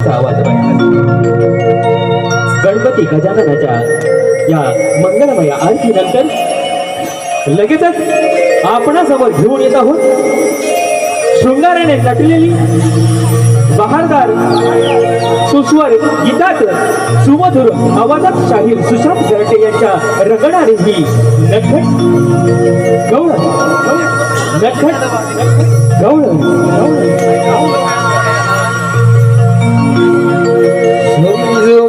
गजराचा आवाज बसला। गणपती गजाननाच्या या मंगलमय आरतीनंतर लगेचच आपणासमोर घेऊन येत आहोत शृंगाराने नटलेली बहारदार सुस्वर गीतात सुमधुर आवाजात शाहीर सुशांत गरटे यांच्या रंगणारी ही नटखट गवळ नटखट गवळ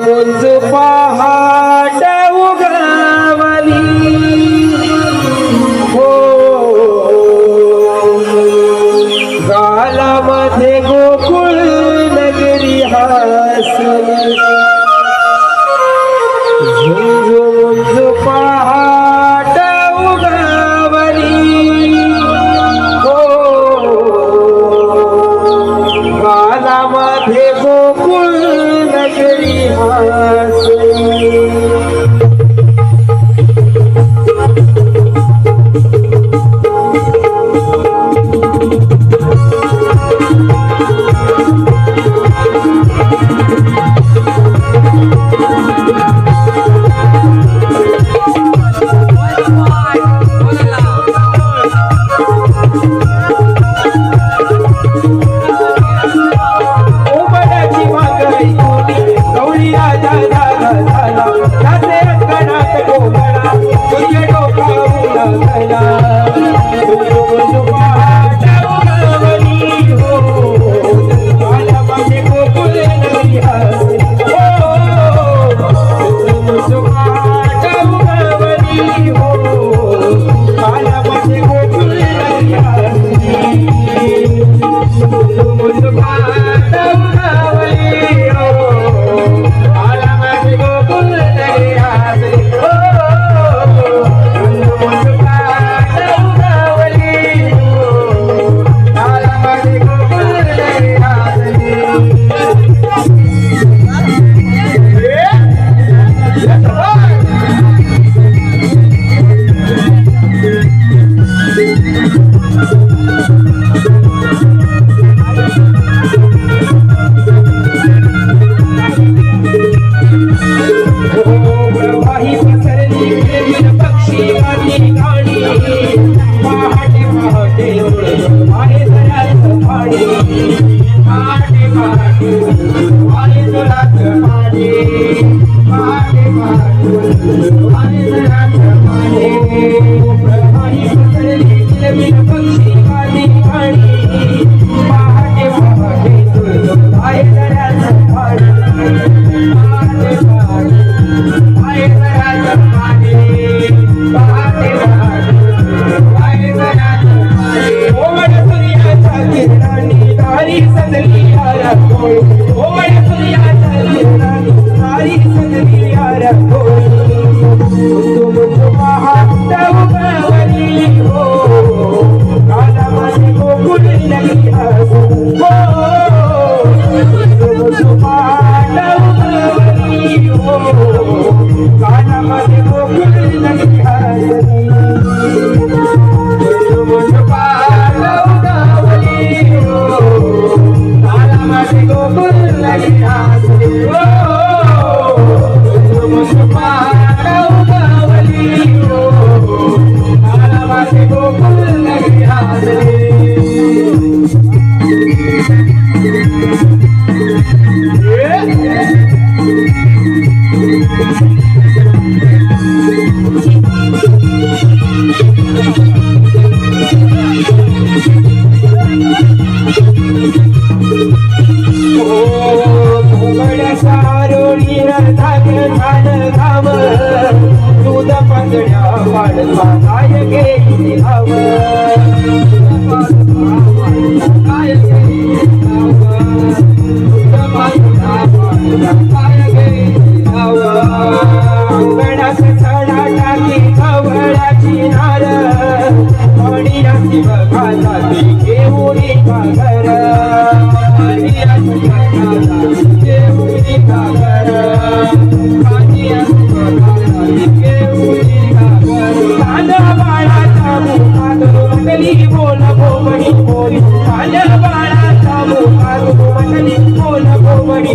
मुंज पहाट उगवली हो गालामध्ये गोकुळ नगरी हासली झुंज मुंज पहाट उगवली हो गालामध्ये गोकुळ नगरी हासली।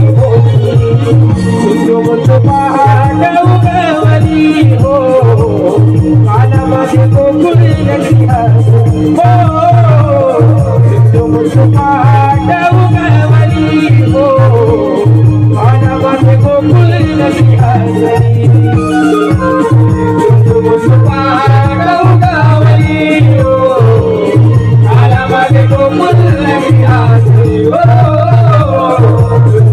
बोल तुमचं पहाट उगवली हो कानामध्ये गोकुळ नगरी हसली हो तुमचं पहाट उगवली हो कानामध्ये गोकुळ नगरी हसली तुमचं पहाट उगवली हो कानामध्ये गोकुळ नगरी हसली हो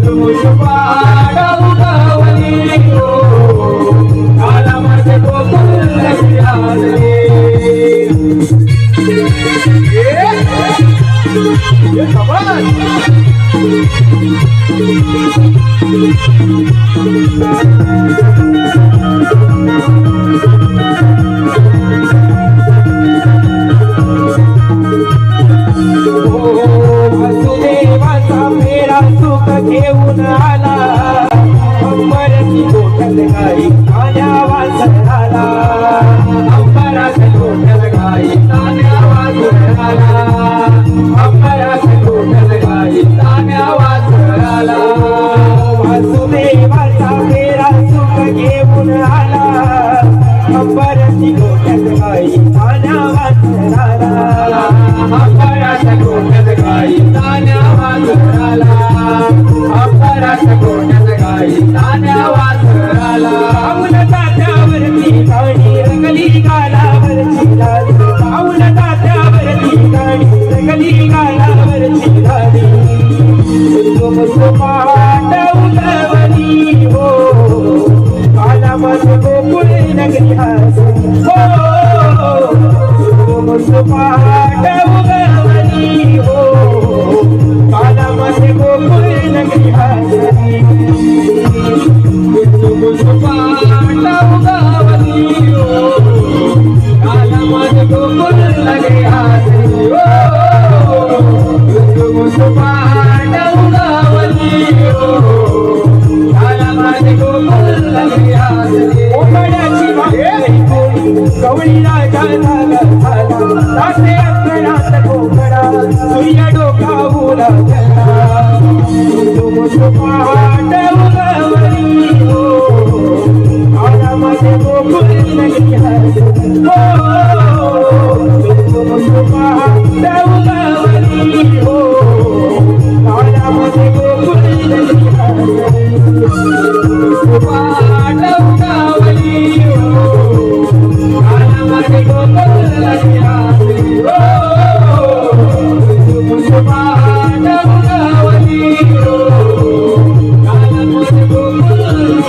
तुमचं पहाट उगवली हो कानामध्ये गोकुळ नगरी हसली ये खबर वसुदेवाचा फेरा सुख घेऊन आला अंबराची गोठ्यात गाई तान्या वासराला अंबराच्या गोठ्यात गाई तान्या वासराला अंबराच्या गोठ्यात गाई तान्या वासराला वसुदेवाचा फेरा सुख घेऊन आला अंबराची गोठ्यात गाई तान्या वासराला अंबराच्या गोठ्यात गाई तान्या वासराला अंबराच्या गोठ्यात गाई तान्या वासराला पाऊल तात्यावरती गाणी रंगली गालावरची लाली पाऊल तात्यावरती गाणी रंगली गालावरची लाली तुमचं पहाट उगवली हो कानामध्ये गोकुळ नगरी हसली हो तुमचं पहाट उगवली हो कानामध्ये गोकुळ नगरी हसली तुमचं पहाट उगवली हो कानामध्ये गोकुळ नगरी हसली हो तुमचं पहाट उगवली हो कानामध्ये गोकुळ नगरी हसली ओंबड्याची भाकरी गवळी राजा झाला तासे अंतरात कोकणा सूर्य डोकावून गेला तुमचं पहाट उगवली हो कानामध्ये गोकुळ नगरी हसली हो तुमचं पहाट उगवली हो कानामध्ये गोकुळ नगरी हसली पहाट उगवली हो कानामध्ये गोकुळ नगरी हसली हो तुमचं पहाट उगवली हो कानामध्ये गोकुळ नगरी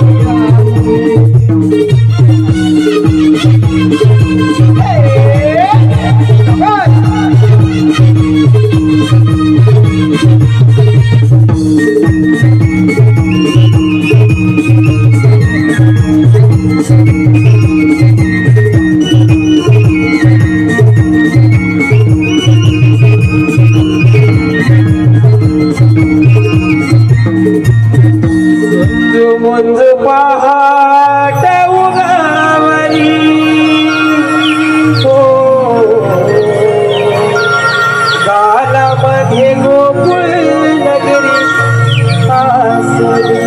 मुंज पहाट उगवली हो गालामध्ये गोकुळ नगरी हसली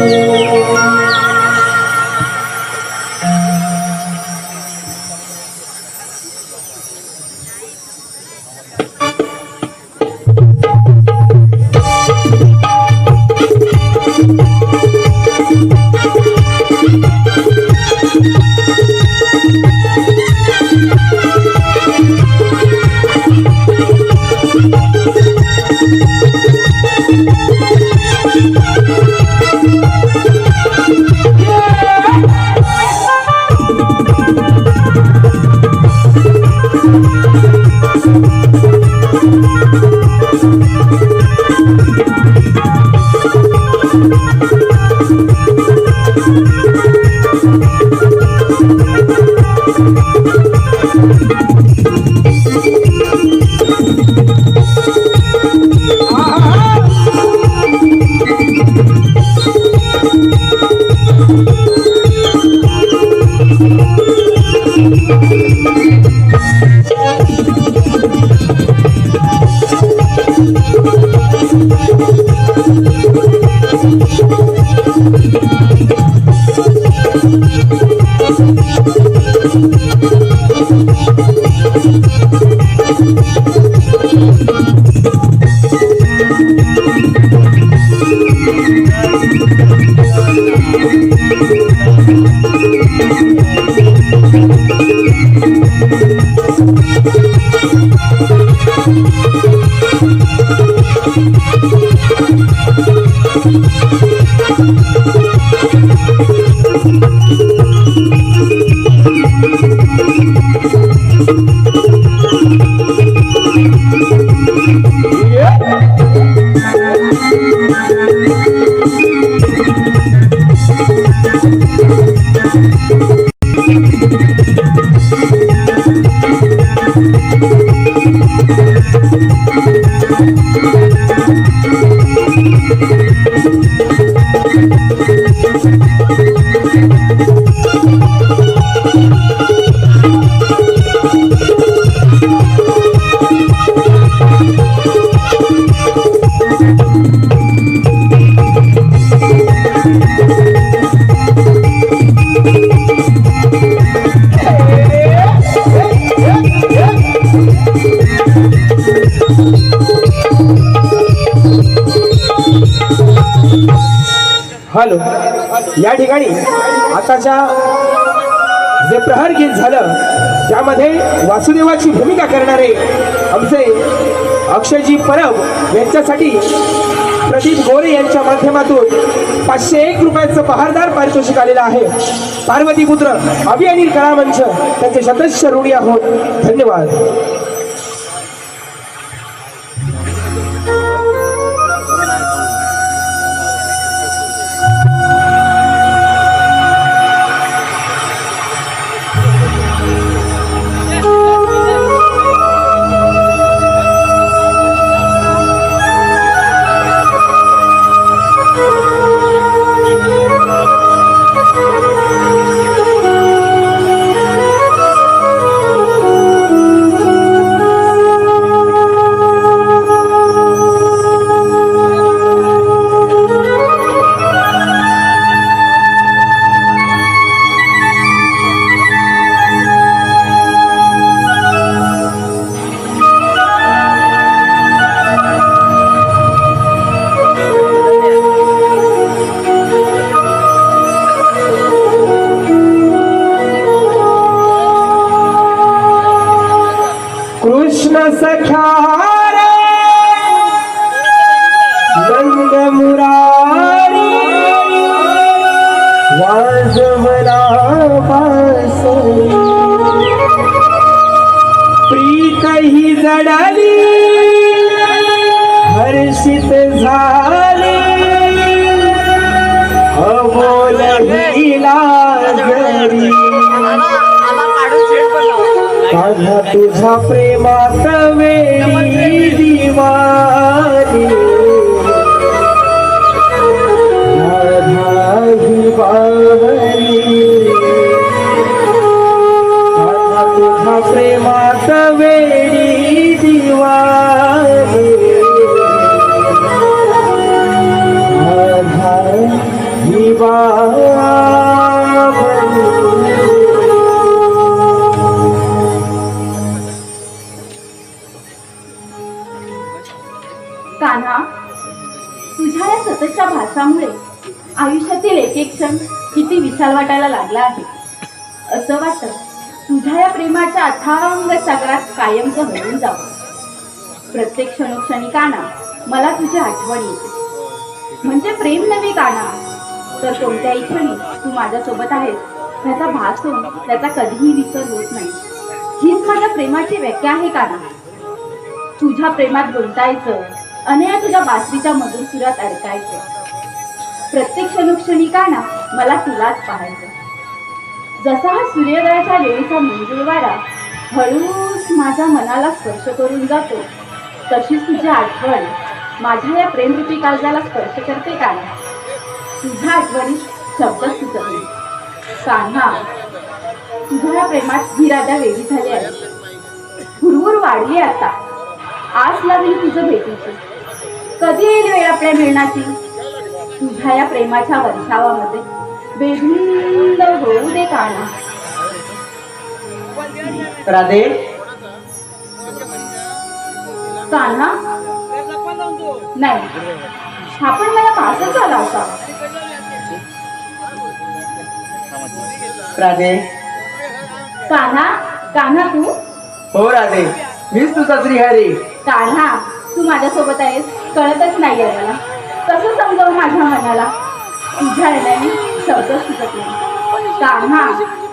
Thank you. हॅलो, या ठिकाणी आताच्या जे प्रहर गीत झालं त्यामध्ये वासुदेवाची भूमिका करणारे आमचे अक्षयजी परब यांच्यासाठी प्रदीप गोरे यांच्या माध्यमातून 501 रुपयाचं बहारदार पारितोषिक आलेलं आहे. पार्वतीपुत्र अभियानील कला मंच त्यांचे सदस्य ऋणी आहोत. धन्यवाद. कृष्ण सख्या नंद मुरारी वाजवला बांसुरी प्रीत ही जडाली हर्षित झाले अबोल हिला जरी माझ्या तुझ्या प्रेमात वेळी दिवाली राधा ही बावरी माझ्या तुझ्या प्रेमात वेळी दिवाली राधा ही बावरी. कान्हा, तुझ्या या सततच्या भासामुळे आयुष्यातील एक एक क्षण किती विशाल वाटायला लागला आहे. असं वाटतं तुझ्या या प्रेमाच्या अथांग सागरात कायमचं हरवून जावं. प्रत्येक क्षणोक्षणी कान्हा मला तुझी आठवण येते. म्हणजे प्रेम नव्हे कान्हा, तर कोणत्याही क्षणी तू माझ्यासोबत आहेस त्याचा भास होऊन त्याचा कधीही विसर होत नाही. हीच माझ्या प्रेमाची व्याख्या आहे कान्हा. तुझ्या प्रेमात गुंतायचं, अनया तुझ्या बासरीच्या मधुर सुरात अडकायचं. प्रत्येक क्षणोक्षणी कान्हा मला तुलाच पाहायचं. जसा हा सूर्योदयाच्या वेळीचा मंजूळ वारा हळूच माझ्या मनाला स्पर्श करून जातो, तशीच तुझी आठवण माझ्या या प्रेमरूपी काळजाला स्पर्श करते कान्हा. तुझ्या आठवणीत शब्दच सुचत नाही कान्हा. तुझ्या या प्रेमात ही राधा वेगळी झाली आहे. हुरहुर वाढली आता. आस लागली तुझं भेटीची. कधी येईल वेळ आपल्या मिळण्याची. तुझ्या तुझ्या या प्रेमाच्या वर्षावामध्ये बेधुंद होऊ दे काना. राधे, कान्हा नाही, हा पण मला पासच आला होता. राधे. कान्हा, कान्हा तू? हो राधे, मीच तुझा श्रीहरी. कान्हा, तू माझ्यासोबत आहेस कळतच नाही आहे मला. कसं समजावं माझ्या मनाला? तुझ्या हृदयाने शब्द सुचत नाही. कान्हा,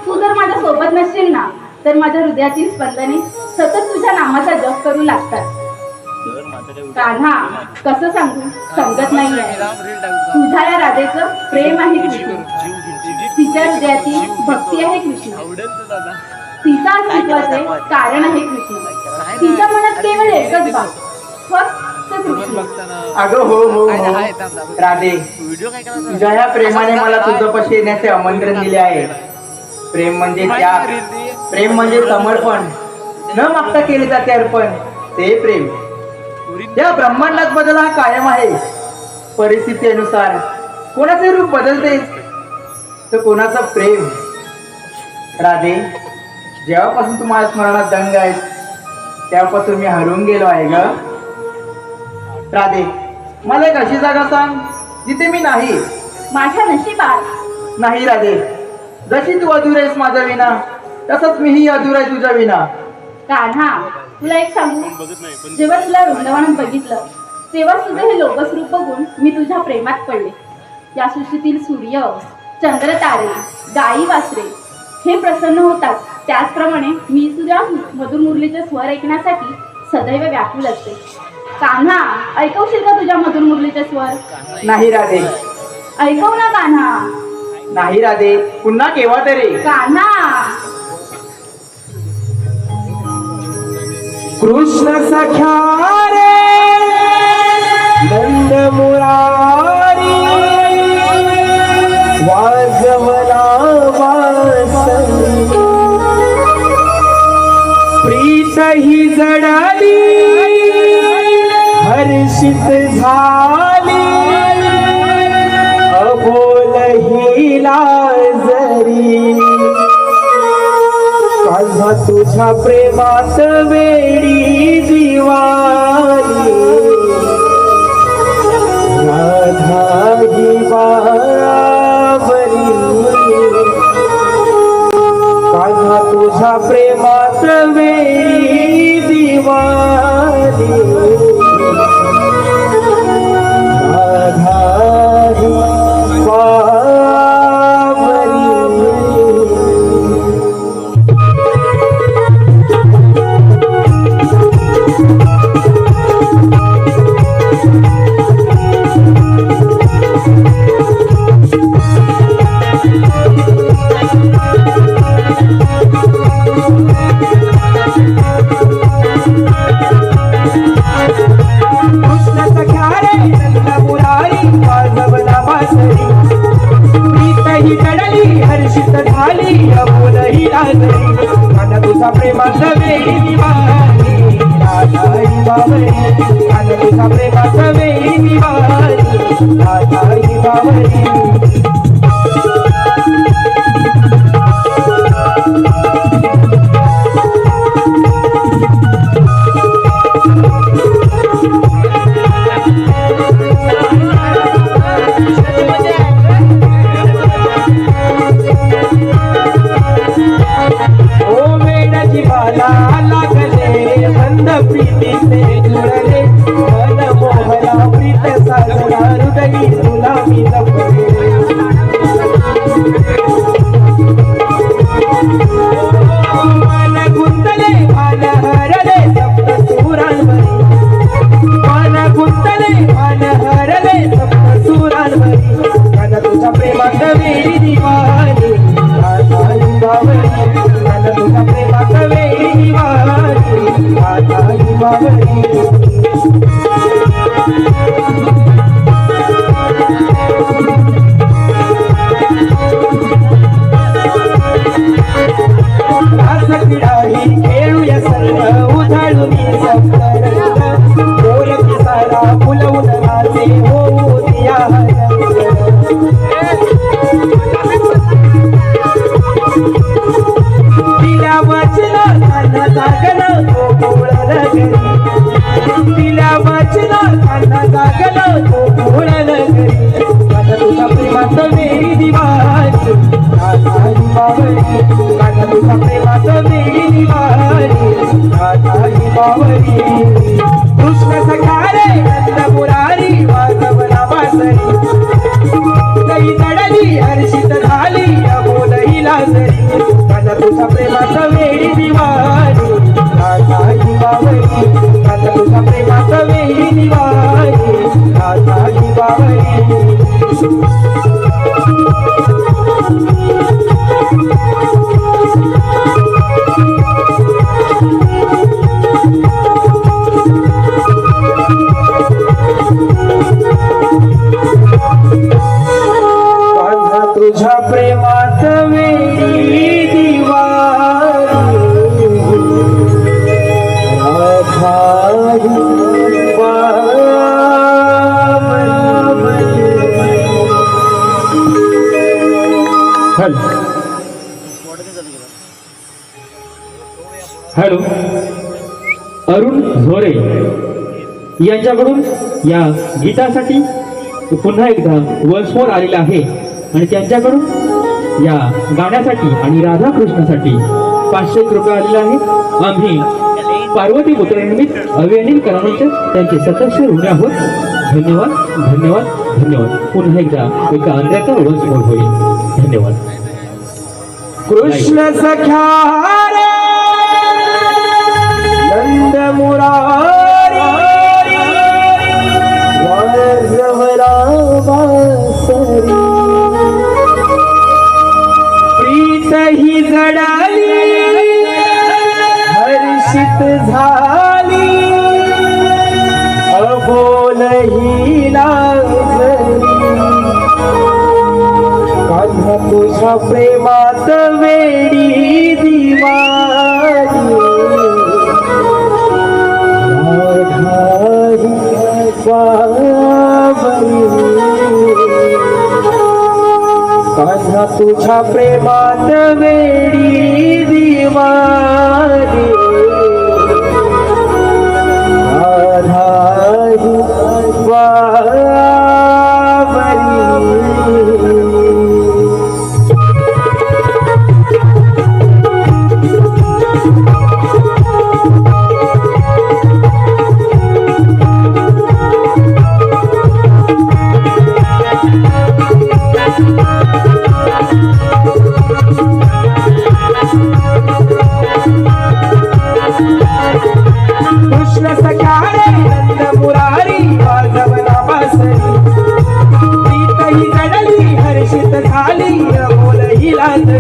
तू जर माझ्या सोबत नसशील ना तर माझ्या हृदयाची स्पंदने सतत तुझ्या नामाचा जप करू लागतात. कान्हा, कसं सांगू समजत नाही आहे. तुझ्या या राधेचं प्रेम आहे कृष्ण, तिच्या हृदयाची भक्ती आहे कृष्ण, तिचा अस्तित्वाचे कारण आहे कृष्ण, तिच्या मनात केवळ एकच भाव, फक्त कृष्ण. अगं हो हो हो राधे, तुझ्या ह्या प्रेमाने मला तुझ्यापाशी येण्याचे आमंत्रण दिले आहे. प्रेम म्हणजे त्याग, प्रेम म्हणजे समर्पण, न मागता केले जाते अर्पण, ते प्रेम. या ब्रह्मांडात बदल हा कायम आहे. परिस्थितीनुसार कोणाचे रूप बदलते तर कोणाचं प्रेम. राधे, जेव्हापासून तू माझ्या स्मरणात दंग आहेस तेव्हापासून मी हरवून गेलो आहे ग. राधे, मला एक अशी जागा सांग जिथे मी नाही. माझ्या नशिबात नाही राधे, जशी तू अधूर आहेस माझ्या विना तसंच मीही अधूर आहे तुझ्या विना. कान्हा, तुला एक सांगू, जेव्हा तुला वृंदावनात बघितलं तेव्हा तुझं हे लोकस रूप बघून मी तुझ्या प्रेमात पडले. या सृष्टीतील सूर्य, चंद्र, तारे, गाई, वासरे हे प्रसन्न होतात त्याचप्रमाणे मी तुझ्या मधुर मुरलीचे स्वर ऐकण्यासाठी सदैव व्याकुल असते. कान्हा, ऐकवशील का तुझ्या मधुर मुरलीचे स्वर? नाही राधे. ऐकव ना कान्हा. नाही राधे, पुन्हा केव्हा तरी. कान्हा. कृष्ण सख्या रे नंद मुरारी वाजवला वासरी प्रीत ही जडाली हर्षित झाली अबोल ही लाजरी कान्हा तुझ्या प्रेमात वेडी दिवाली राधा ही बावरी कान्हा तुझ्या प्रेमात वेडी दिवाली राधा ही बावरी. हर्षित झाली अबोलही लाजरी कान्हा तुझा प्रेमात वेडी दिवाली राधा ही बावरी कान्हा तुझा प्रेमात वेडी दिवाली राधा ही बावरी. लागले बंद प्रीतीचे जुळले मन मोहला प्रीत साजरा हृदयी तुला मी जपले. मन गुंतले मन हरले सप्त सुरांवरी मन गुंतले मन हरले सप्त सुरांवरी कान्हा तुझ्या प्रेमात वेडी दिवाली राधा ही बावरी कान्हा तुझ्या प्रेमात वेडी दिवाली राधा ही बावरी. खेळूया सर्व उधळून सप्तरंग बोल पिसारा फुलवून नाचे होऊ दिया प्रेमात वेडी दिवाळी राधा ही बावरी कांदा तुझ्या प्रेमात वेडी दिवाळी राधा ही बावरी कृष्ण सखा रे नंद मुरारी वाजवला बासरी दही दडली हर्षित झाली अबोल ही लाजरी कांदा तुझ्या प्रेमात वेडी दिवाळी राधा ही बावरी कांदा तुझ्या प्रेमात वेडी दिवाळी राधा ही बावरी तुझ्या प्रेमात वेडी दिवाळी राधा ही बावरी. हॅलो, अरुण झोरे यांच्याकडून या गीतासाठी पुन्हा एकदा वन्स आलेला आहे आणि त्यांच्याकडून या गाण्यासाठी आणि राधाकृष्णासाठी 500 रुपये आलेले आहे. आम्ही पार्वती पुत्रनिमित्त अभियानिक करायचे त्यांचे सदस्य ऋणी आहोत. धन्यवाद धन्यवाद धन्यवाद. पुन्हा एकदा एका अंध्याचा वन्स मोर होईल. धन्यवाद. कृष्ण सख्या रे नंद मुरारी वाजवला बासरी प्रीत ही जडाली हर्षित झाली अबोल ही लाजरी कान्हा तुझ्या प्रेमात वेडी दिवाळी राधा ही बावरी कान्हा तुझ्या प्रेमात वेडी दिवाळी राधा ही बावरी. कृष्ण सख्या रे नंद मुरारी वाजवला बासरी प्रीत ही जडली हर्षित झाली अबोल ही लाजरी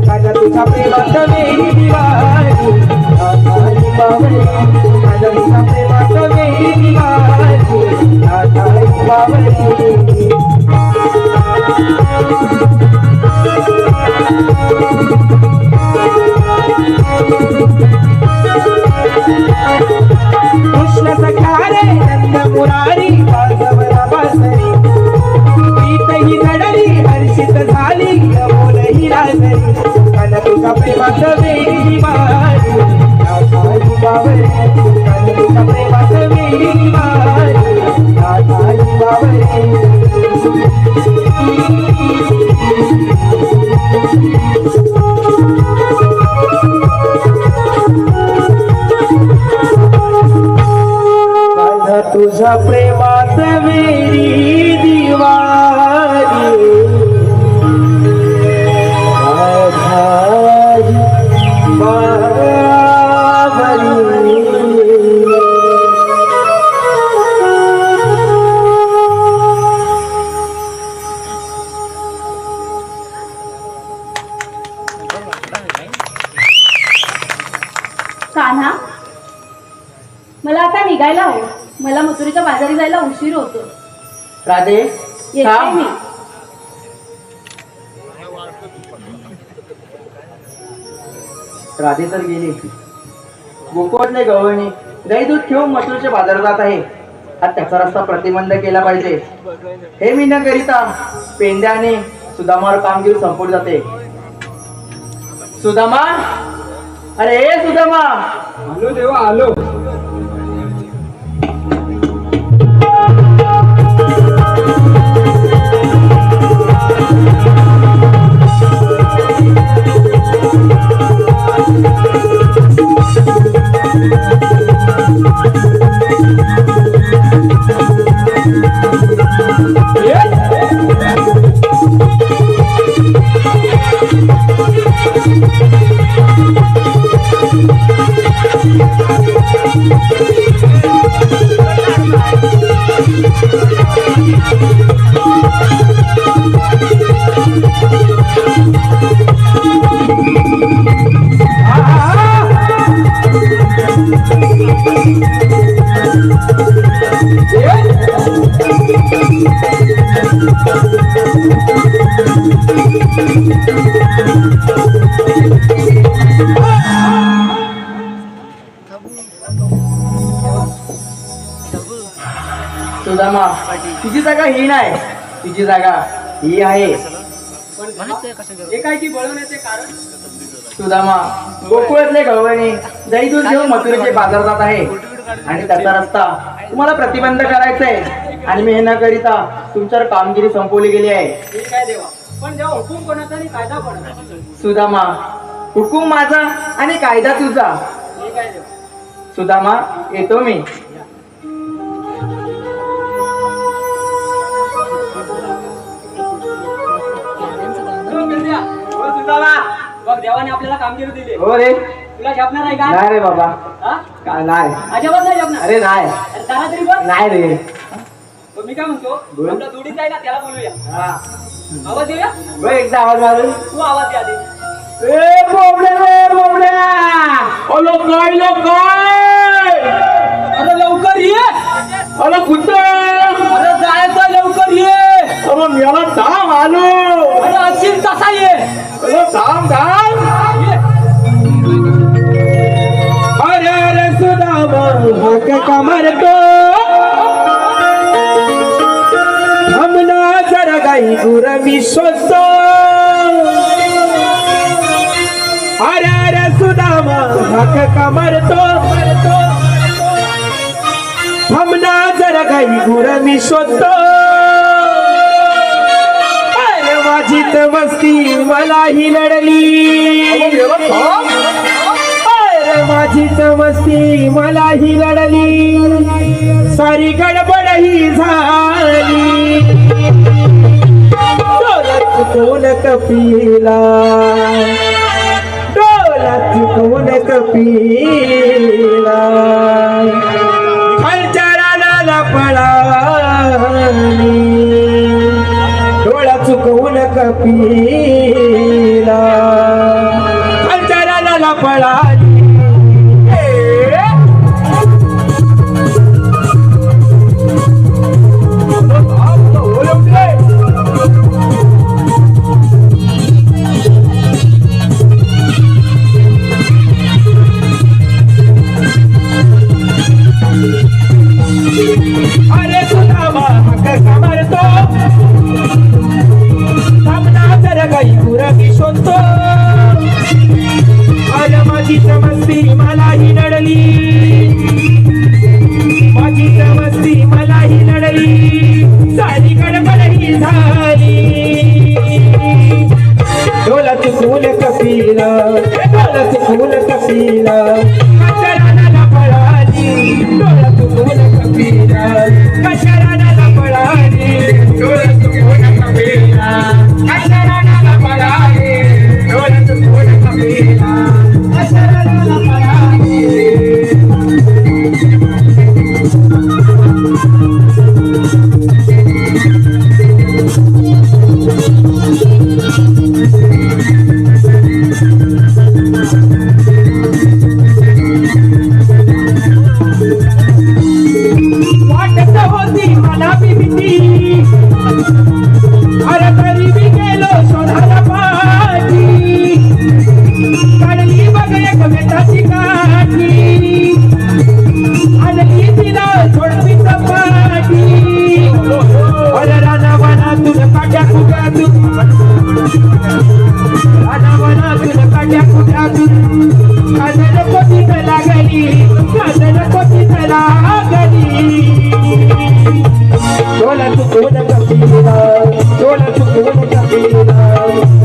कांदा तुझ्या प्रेमात वेडी दिवाळी राधा ही बावरी कांदा तुझ्या प्रेमात वेडी दिवाळी राधा ही बावरी. कृष्ण सख्या रे नंद मुरारी वाजवला बासरी प्रीत ही जडली हर्षित झाली अबोल ही लाजरी कांदा तुझ्या प्रेमात वेडी दिवाळी राधा ही बावरी कांदा तुझ्या प्रेमात वेडी दिवाळी राधा ही बावरी. तुझ्या प्रेमात वेडी दिवाळी राधा कान्हा, मला आता निघायला हवं. मला मथुरेच्या बाजारी जायला उशीर होतो. राधे येते थांब. मी. राधे तर गेली. गोकुळातले गवळणी दही दूध घेऊन मथुरेच्या बाजारात जात आहे. आज त्याचा रस्ता प्रतिबंध केला पाहिजे. हे मी न करिता पेंड्याने सुदामावर कामगिरी संपवली जाते. सुदामा, अरे हे सुदामा. आलो देवा आलो. सुदामा, तुझी जागा ही नाही, तुझी जागा ही आहे. सुदामा, गोकुळातले गवळणी दही दूध घेऊन मथुरेचे बाजार जात आहे आणि त्याचा रस्ता तुम्हाला प्रतिबंध करायचा आहे. आणि मी हे न करिता तुमच्यावर कामगिरी संपवली गेली आहे. सुदामा, हुकूम माझा आणि कायदा तुझा. सुदामा, येतो मी. बघ, देवाने आपल्याला कामगिरी दिली. हो रे. तुला झेपणार आहे का? नाही रे बाबा. हा? काय नाही. अजिबात नाही झेपणार. अरे नाही. अरे त्याला तरी बघ. नाही रे. मग मी काय म्हणतो, बोल. आपला जोडीचा आहे ना, त्याला बोलूया. हा. आवाज देऊया. बघ एकदा आवाज मारून. तू आवाज दे आधी. ए बोबड्या रे बोबड्या. अलो काय लो काय. अरे लवकर ये. अलो कुठं. अरे जायचं, लवकर ये. अरे मला थांब आलो. अरे असेल तसा ये. अरे थांब थांब. ये. अरे अरे सुदामा हक कमरतो. हमना जरा गाई गुर मी शोधतो. अरे अरे सुदामा हक कमरतो. हमना जरा गाई गुर मी शोधतो. अरे माझी तर मस्ती मला ही लढली. अरे माझी तर मस्ती मला ही लढली. सारी गडबड ही झाली. डोलात कोण कपिला. डोलात कोण कपिला. खालच्या रानाला पळाली. डोळा चुकवून कपिला. खालच्या रानाला पळाली. अरे सुदामा हक कमरतो. थांबना जरा गाई गुर मी शोधतो. अरे माझी समस्ती मला ही लढली. माझी समस्ती मला ही लढली. सारी गडबड ही झाली. डोला चुकून कपिला. डोला चुकून कपिला. कचराला पळाली. डोला चुकून कपिला. कचराला पळाली. डोला चुकून कपिला. कचराला पळाली. डोला चुकून कपिला. घरातून काजल कोटी लागली काजल कोटी लागली डोला चुकवून कपिला डोला चुकवून कपिला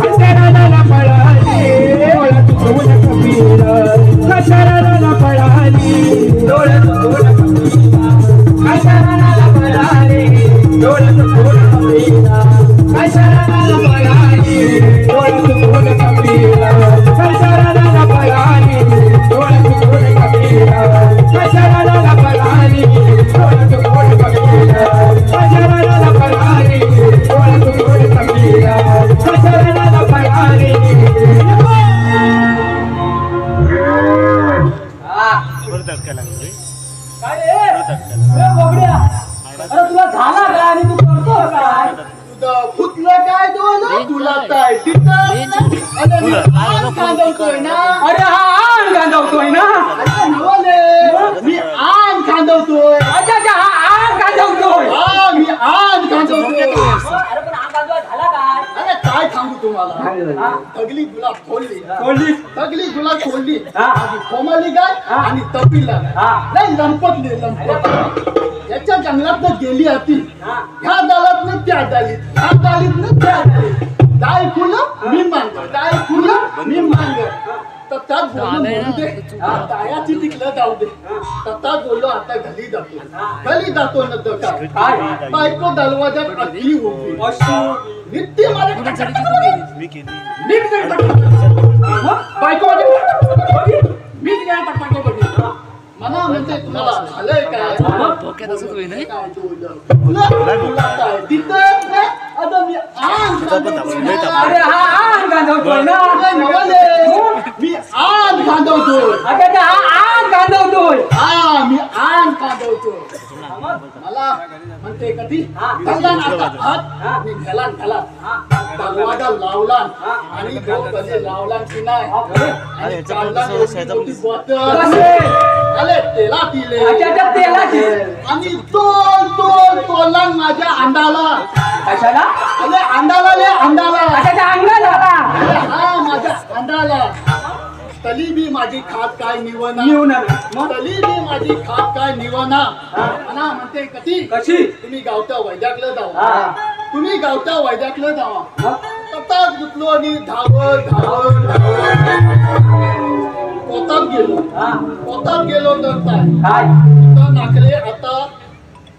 हसराला पळाली डोला चुकवून कपिला हसराला पळाली डोला चुकवून कपिला हसराला पळाली डोला चुकवून कपिला हसराला पळाली डोला चुकवून कपिला हसराला पळाली डोला चुकवून कपिला हसराला पळाली डोला चुकवून कपिला हसराला पळाली डोला चुकवून कपिला हसराला पळाली काय रे? ए, बोबड्या. अरे तुला झाला काय आणि तू करतो काय फुटलं काय तुला काय खांदवतोय ना अरे हा आण गांधवतोय ना मी आण खांदवतोय अच्छा अच्छा हा आण गांधवतोय मी आण खांदवतोय अरे पण हा गांधवा झाला काय अरे काय सांगू तुम्हाला तगली गुलाब खोलली सोडलीस तगली गुलाब खोलली हा. आधी कोमली गाय आणि तपीला नाही लंपटली याच्या जंगलात गेली होती ह्या दालात त्या दालीत ह्या दालीत त्या दालीत दाय फुलं मी मांग दाय फुलं मी मांग तर त्यात बोललो बोलू दे दायाची तिकलं जाऊ दे तर बोललो आता घरी जातो न तर काय बायको दरवाजात आधी उभी नित्य माझ्या बायको मी काय टाकतो बघी मला म्हणते तुम्हाला झालंय काय काय तुला काय तिथं नाही आता मी अरे हा आण गांधवतोय ना मी आण खांदवतोय अच्छा अच्छा हा आण गांधवतोय मी आण खांदवतोय मला म्हणते कधी घाला ना हात मी घाला दरवाजा लावला आणि तो कधी लावला की नाही आणि चालला मोठी बॉटल आले तेला दिले अच्छा अच्छा तेलाची आणि दोन तोला माझ्या अंडाला कशाला अरे अंडाला अच्छा अच्छा अंगा झाला हा माझ्या अंडाला तली बी माझी खात काय निवना तली बी माझी खात काय निवना म्हणा म्हणते कशी तुम्ही गावता वैद्याकलं जावा तुम्ही गावता वैद्याकलं जावा तताच गुतलो आणि धावत पोतात गेलो तर काय तर नाकले आता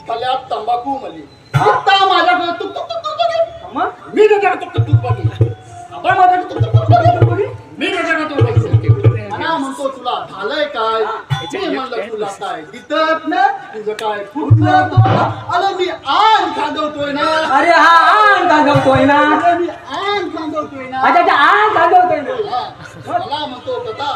तल्यात तंबाखू मली आता माझ्याकडे तुक मी त्याच्याकडे तुक बघली आपण माझ्याकडे तुक मी त्याच्याकडे म्हणा म्हणतो तुला झालंय काय मी म्हणलं तुला काय दिसत ना तुझं काय फुटलं तो अरे मी आण खांदवतोय ना अरे हा आण गांधवतोय ना अरे मी आण खांदवतोय ना अच्छा अच्छा आण गांधवतोय ना मला म्हणतो कथा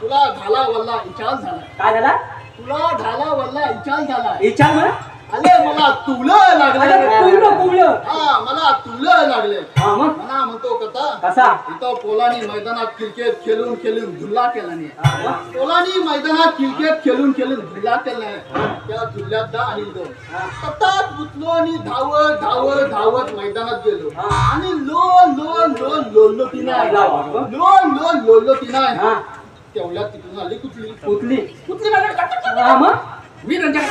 तुला झाला वल्ला विचार झाला काय झाला तुला झाला वल्ला विचार झाला विचार म्हणा अरे मला तुलं लागलं कुवलं हा मला तुलं लागले हा मग म्हणा म्हणतो कथा कसा इथं पोलानी मैदानात क्रिकेट खेळून धुल्ला केला नाही पोलानी मैदानात क्रिकेट खेळून धुल्ला केला त्या धुल्ल्यात आणि सतत गुतलो आणि धावत मैदानात गेलो आणि लोलो ती नाही लोलो ती नाही तेवढ्यात तिथून आली कुठली हा मग मी त्यांच्या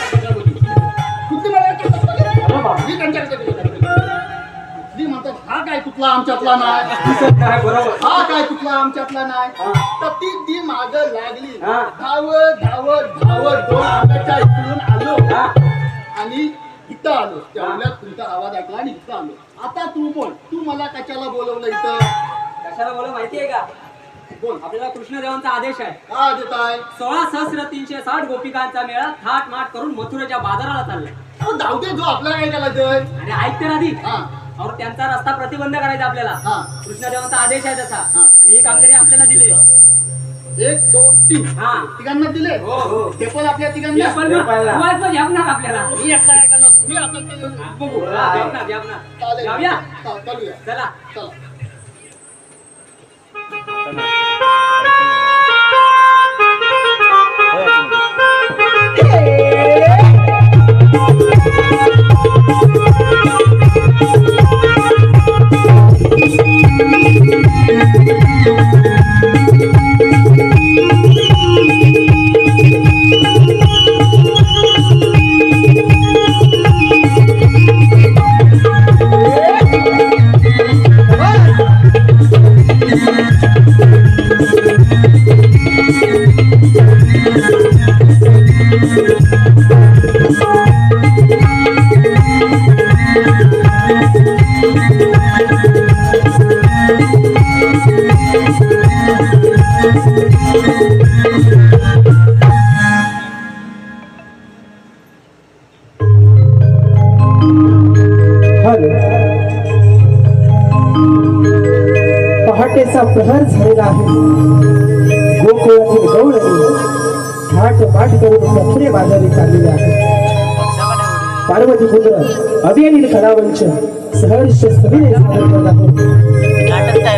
मी त्यांच्याकडे म्हणतात हा काय कुठला आमच्यातला नाही बरोबर हा काय कुठला आमच्यातला नाही तर ती माग लागली धावत 2 आंब्याच्या इकडून आलो आणि इथं आलो तेवढ्यात तुमचा आवाज ऐकला आणि इथं आलो आता तू बोल तू मला कशाला बोलवलं इथं कशाला बोला माहितीये का बोल आपल्याला कृष्णदेवांचा आदेश आहे का देत आहे 16,360 गोपिकांचा मेळा थाट माट करून मथुरेच्या बाजाराला चाललाय धावते जो आपला काय करायचं आणि ऐकते ना आधी हा और त्यांचा रस्ता प्रतिबंध करायचा आपल्याला हा. कृष्णदेवांचा आदेश आहे त्याचा आणि ही कामगिरी आपल्याला दिली 1 2 3 हा तिघांना दिले हो ते पण आपल्या हे तिघांना पण झेपणार आपल्याला मी एकटा काय करणार मी आता बघू झेपणार चालेल जाऊया चालूया चला चला हॅलो. पहाटेचा प्रहर झालेला आहे. गोकुळातील गौळणी थाट पाठ करून दक्षिणे बाजारी चाललेले आहे. पार्वती पुत्र अभियानी कलावंच सहर्ष सविनय सादर करत आहे. नाटक काय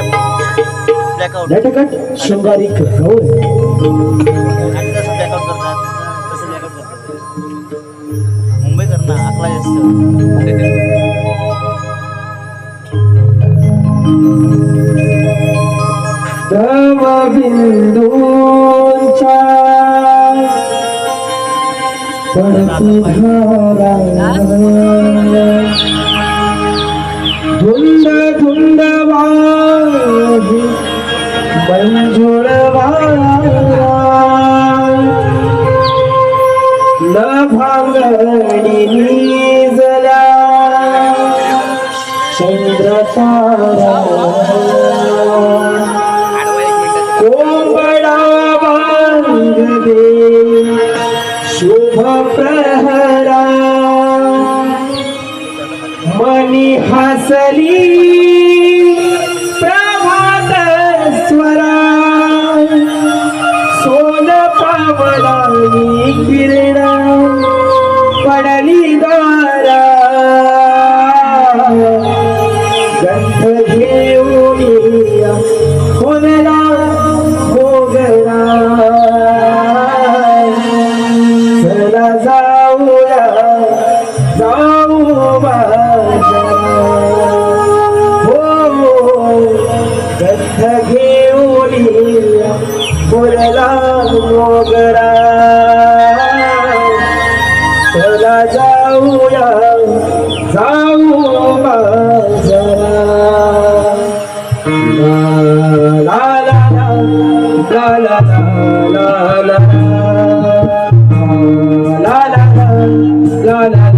ब्लॅकआउट नटखट शृंगारिक गौळ. नाटक कसं ब्लॅकआउट करतात कसं ब्लॅकआउट करतात मुंबई करणं आकला जास्त बिंदूंच्या पडती धारा धुंद धुंद वाही मंजुळ वारा न भांगडी निजला चंद्रतारा कोंबडा बांधले शुभ प्रहरा मनी हसली प्रभात स्वरा सोन पावलानी किरण पडली दारा गंध घेऊन खोलला भोगरा चला जाऊया जाऊ बाजा हो गंध घेऊन खोलला भोगरा चला जाऊया जाऊ बाजारा la la la la la la la la la la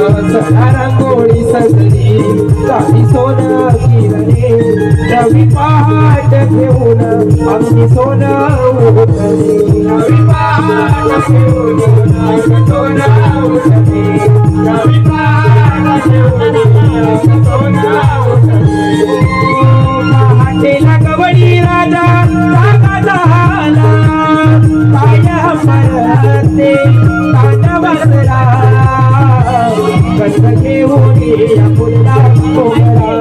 rangoli सजली काही सोनं किरणे रवी पहाट घेऊन आमची सोनं उठली रवी पहाट घेऊन आमची सोनं उठली रवी पहाट घेऊन आमची सोनं उठली पहाटेला गवळी राजा जागा झाला काय मरते कान बसला या फुलला मोगरा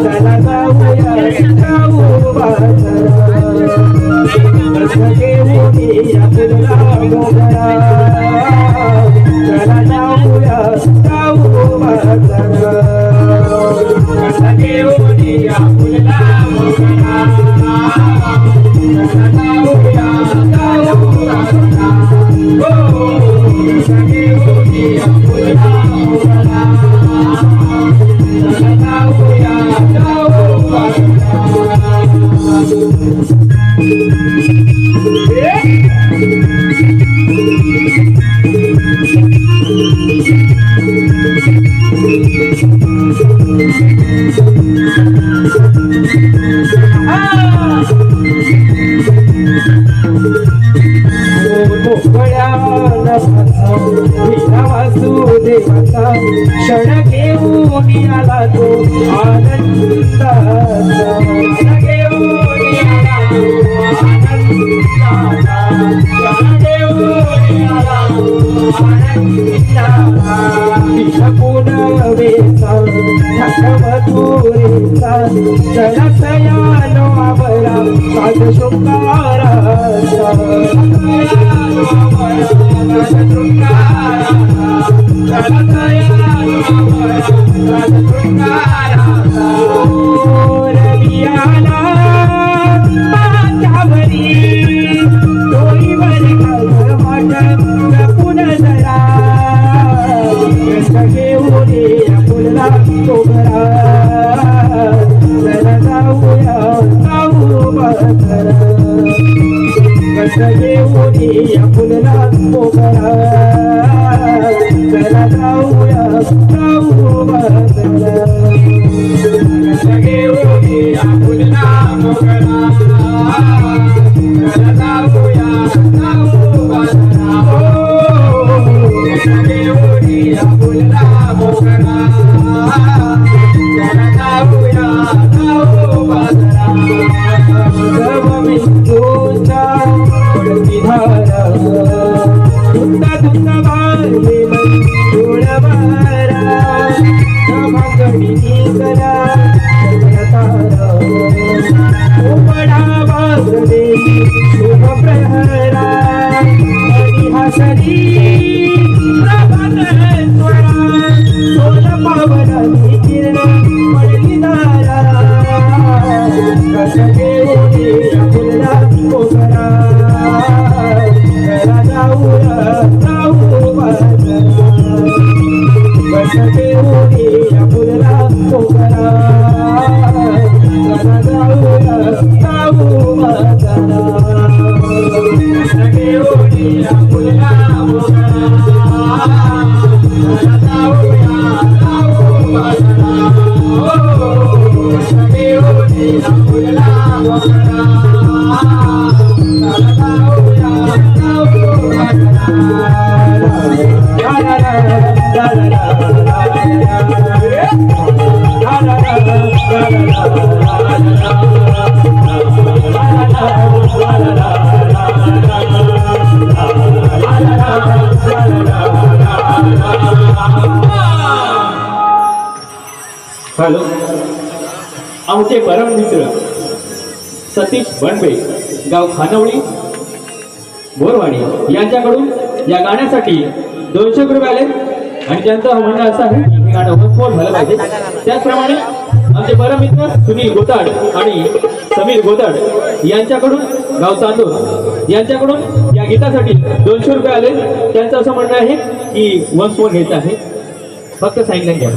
चला जाऊया जाऊ बाजारात रस घेऊन या फुलला मोगरा चला जाऊया जाऊ बाजारात रस घेऊन या फुलला मोगरा चला जाऊया जाऊ वासुदेवाचा क्षण घेऊन आला तो आनंदाचा क्षण घेऊन आला तो आनंदाचा क्षण घेऊन आला तो आनंदाचा पुनवेचा मथुरेचा जलसयानो आवरा साध शृंगाराचा या फुलला मोगरा चला जाऊया जाऊ बाजारात या फुलला मोगरा चला जाऊया जाऊ बाजारात या फुलला मोगरा चला जाऊया जाऊ बाजारात सर्व मिळूनचा धारा धुंदा धुंदा वारले डोळवारा मागणी करा तारा ओपडा वाजले शुभ प्रहरा आणि हसली प्रभात स्वरा सोल पावनाची किरण पडली दारा रस घेऊन या फुलला मोगरा चला जाऊया जाऊ बाजारात रस घेऊन या फुलला मोगरा चला जाऊया जाऊ बाजारात रस घेऊन या फुलला मोगरा चला जाऊया जाऊ बाजारात रस घेऊन या फुलला मोगरा चला जाऊया हॅलो, आमचे परम मित्र सतीश बनबे, गाव खानवळी बोरवाडी यांच्याकडून या गाण्यासाठी 200 रुपये आले आणि त्यांचं म्हणणं असं आहे की हे गाणं फोन झालं पाहिजे. त्याचप्रमाणे आमचे परम मित्र सुनील गोताड आणि समीर गोताड यांच्याकडून गाव चांदूर यांच्याकडून या गीतासाठी 200 रुपये आले. त्यांचं असं म्हणणं आहे की वन्स फोन घ्यायचा आहे, फक्त सांगितलं घ्या.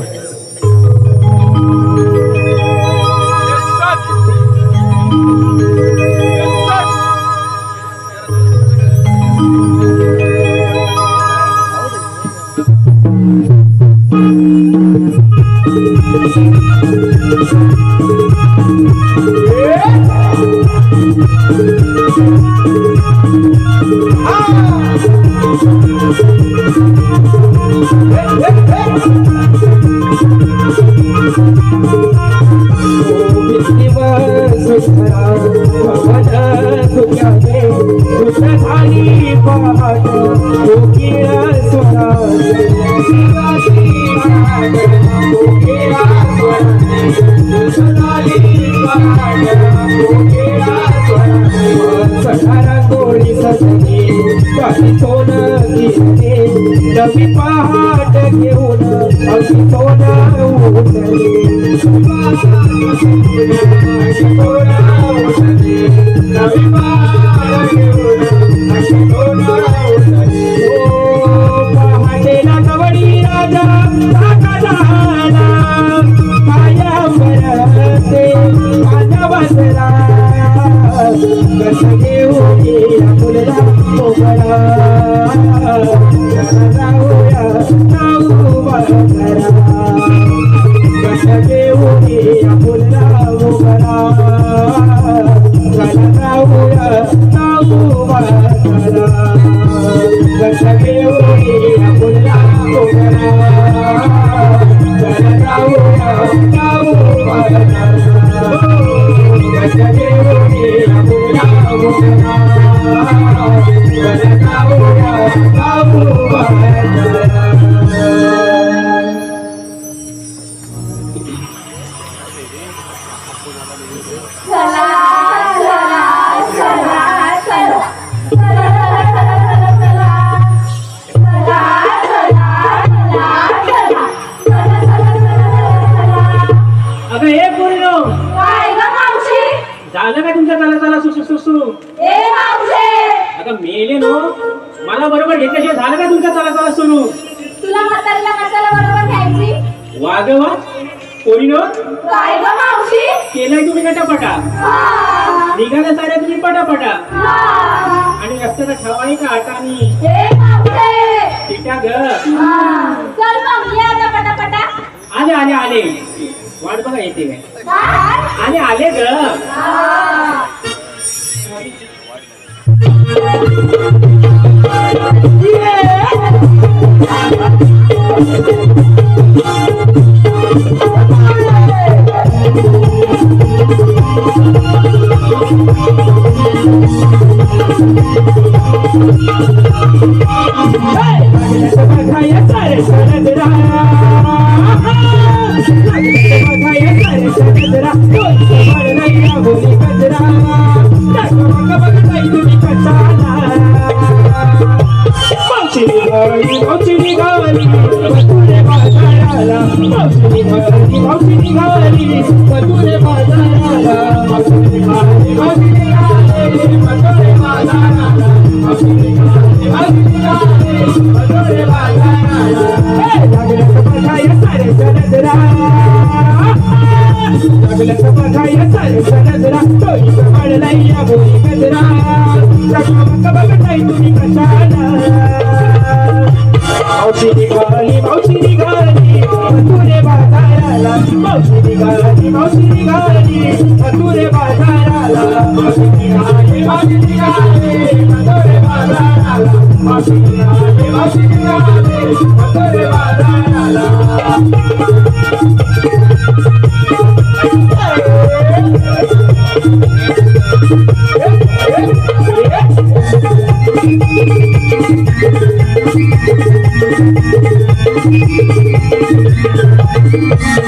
झाली पहाट कोकिळ स्वरा नवी पहाट घेऊन अशी सोनं उठली नवी पहाट घेऊन अशी सोनं उठली पहाटेला कवडी राजा जागा झाला पाया परते माझा बसला कसं घेऊन या मुलगा मोकळा जाऊया जाऊ बघरा कसं घेऊन या मुलगा मोकळा चला जाऊया जाऊ बघरा कसं घेऊन या मुलगा मोकळा चला जाऊया जाऊ बघरा कसं घेऊन या मुलगा मोकळा चला जाऊया जाऊ बघरा अगं हे पोरीनो झालं का तुमच्या चला चला सुसू सुसू अगं मेले नो मला बरोबर घेतल्याशिवाय झालं का तुमच्या चला चला सुरू तुला म्हातारीला कशाला बरोबर घ्यायची वाग वा पोरीनो काय ग मावशी केलाय तुम्ही गटापटा निघाल्या साड्या तुम्ही पटापटा आणि रस्त्याचा ठवाई का आटानी टिटा ग चल मग ये आता पटापटा आले आले आले वाट बघा येते काय आले आले ग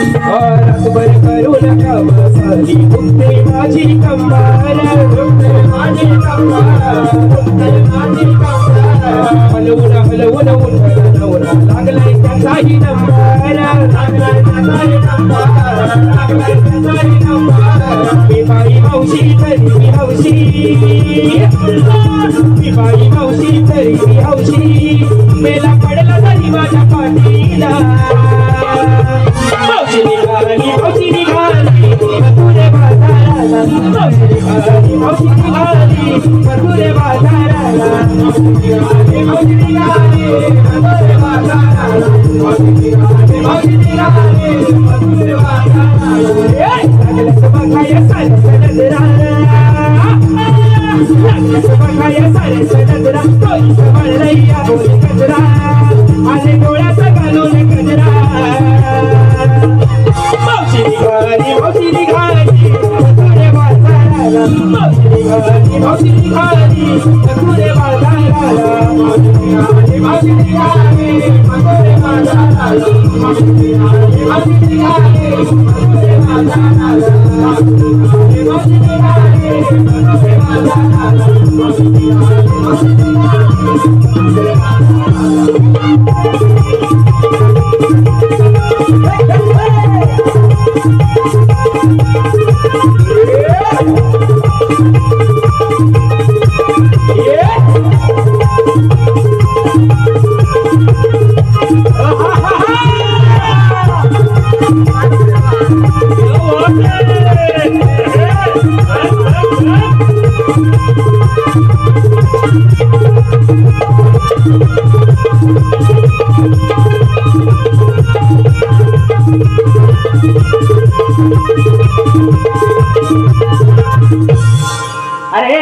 रातभर करू नका मसाली दुखते माझी कंबर दुखते माझी कंबर दुखते माझी कंबर हलवून हलवून उठवला लागलाय त्याचाही नंबर लागलाय त्याचाही नंबर लागलाय त्याचाही नंबर मी बाई मावशी तरी मी हौशी मी बाई मावशी तरी मी हौशी मेला पडला तरी माझ्या पाठीला मावशी निघाली मथुरे बाजाराला मावशी निघाली मथुरे बाजाराला मावशी निघाली मथुरे बाजाराला मावशी निघाली मथुरे बाजाराला बघाय सारे नजरा बघाय सारे नजरा तोही समळलैया बोली कजरा आले डोळ्याचा घालून कजरा मावशी निघाली मथुरे बाजाराला मावशी निघाली मथुरे बाजाराला मावशी निघाली मथुरे बाजाराला अरे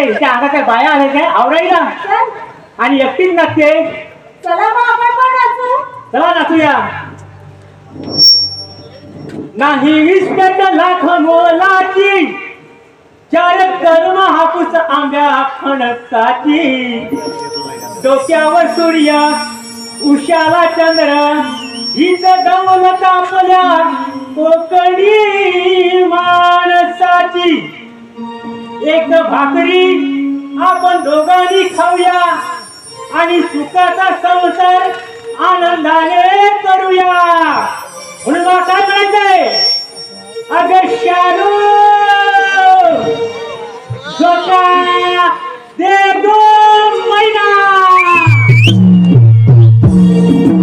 इथे अंगा काय बाया आले काय आवरायला आणि एकटीच नाचते. चला मग आपण पण नाचू. चला नाचूया. नाही विस्कट लाख मोलाची चार कर्म हापूस आंब्या फणसाची डोक्यावर सूर्य उशाला चंद्र हीच दौलत आपल्या कोकणी माणसाची. एक भाकरी आपण दोघांनी खाऊया आणि सुखाचा संसार आनंदाने करूया. म्हणून मला काय म्हणायचंय, अगं शालू झोका दे 2 महिना.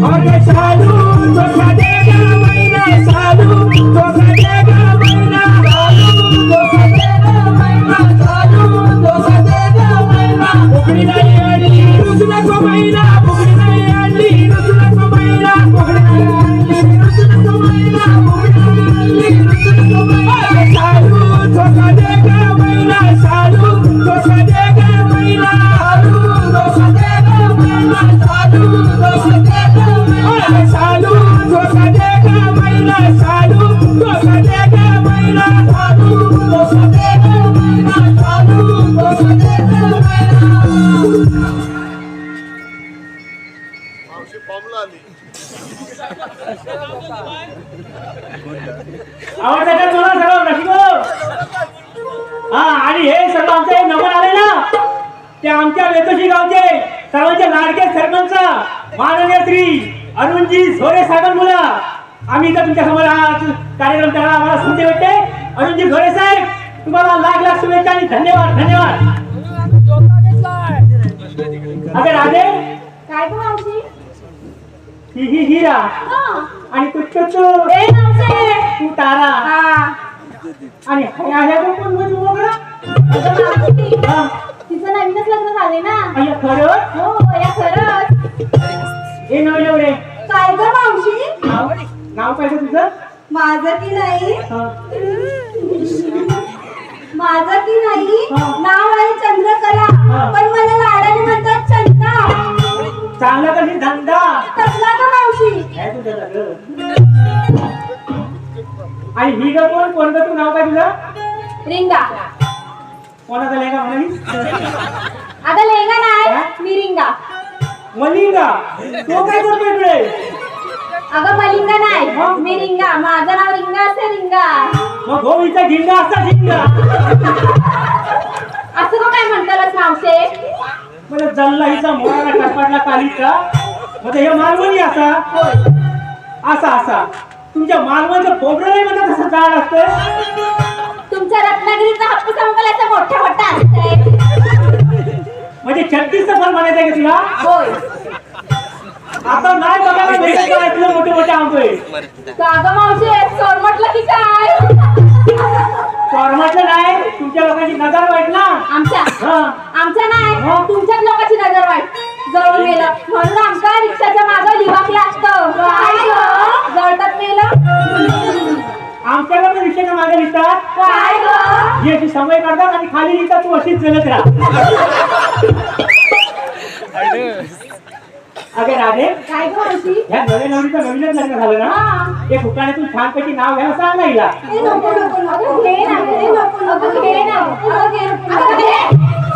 अगं शालू झोका दे 2 महिना. शालू झोका दे 2 महिना. शालू झोका दे 2 महिना. शालू झोका दे 2 महिना. फुगडी नाही आणली रुसू नको महिना. फुगडी नाही आणली रुसू नको महिना. फुगडी नाही आणली रुसू नको महिना. फुगडी नाही आणली रुसू नको महिना. शालू झोका दे 2 महिना. शालू झोका दे 2 महिना. शालू झोका दे 2 महिना. शालू झोका दे 2 महिना. शालू झोका दे 2 महिना. शालू झोका दे 2 महिना. शालू झोका दे 2 महिना. शालू झोका दे 2 महिना. आवडतं का तुला सर्व रसिको? हा आणि हे सर्व आमचे नंबर आले ना, ते आमच्या वेतोशी गावचे सर्वांचे लाडके सरपंच माननीय श्री अरुणजी झोरे साहेब मुला. आम्ही इथं तुमच्या समोर हा कार्यक्रम करायला आम्हाला संधी भेटते. अरुणजी झोरे साहेब तुम्हाला लाख लाख शुभेच्छा आणि धन्यवाद. धन्यवाद. अगं राधे, काय गं मावशी? ही हिरा आणि तू ए मावशी. तू तारा हा. आणि ह्या कोण म्हणजे वगैरे. अगं मावशी, हा तिचं नवीनच लग्न झाले ना. अय्या खरं. हो या खरंच. हे नवले एवढे काय गं मावशी? नाव काय गं तुझं? माझं की नाही, हा. माझं की नाही हा. नाव आहे चंद्रकला. हा. पण मला लाडाने म्हणतात चंदा. चांगला कशी धंदा कसला का मावशी? काय तुझ्या आणि ही ग कोण कोण ग तू नाव काय तुझं? रिंगा. कोणाचा लेंगा म्हणालीस? आता लेंगा नाही, मी रिंगा. मलिंगा. तो काय करतोय इकडे? अगं मलिंगा नाही, मी रिंगा. माझं नाव रिंगा असते. रिंगा. मग गोवीचा झिंगा असता झिंगा. असं का काय म्हणतालच मावशे? म्हणजे जल्लाहीचा मोळाला टपाटला कालीचा म्हणजे हे मालवणी असा. होय. असा असा तुमच्या मालवणचं खोबरं नाही म्हणतात तसं जाड असतं. तुमच्या रत्नागिरीचा हापूस अंकलाचा मोठा मोठा असतंय. म्हणजे 36 फल म्हणायचंय का तुला? होय. आता नाही बघायला भेटत का इथलं मोठे मोठे आंबे. कागं मावशे, चोर म्हटलं की काय? चोर म्हटलं नाही, तुमच्या लोकांची नजर वाईट ना. आमच्या हा. आमच्या नाही, हा. तुमच्याच लोकांची नजर वाईट. जळून गेलं म्हणून आमच्या रिक्षाच्या मागं लिवाकलं असतं. काय गं? जळतात मेलं. आमच्याकडे रिक्षाच्या मागे लिहितात. काय गं? ही अशी समय काढतात आणि खाली लिहितात तू अशीच जलत राहा. अगे राधे, काय गं मावशी? ह्या नव्या नवरीचं नवीनच लग्न झालं ना. हा. ते ठिकाणी छानपैकी नाव घ्यायला सांग ना हिला. ए, नको नको नको. घे ना, घे नको. अगं घे ना. अगं घे. अगं घे.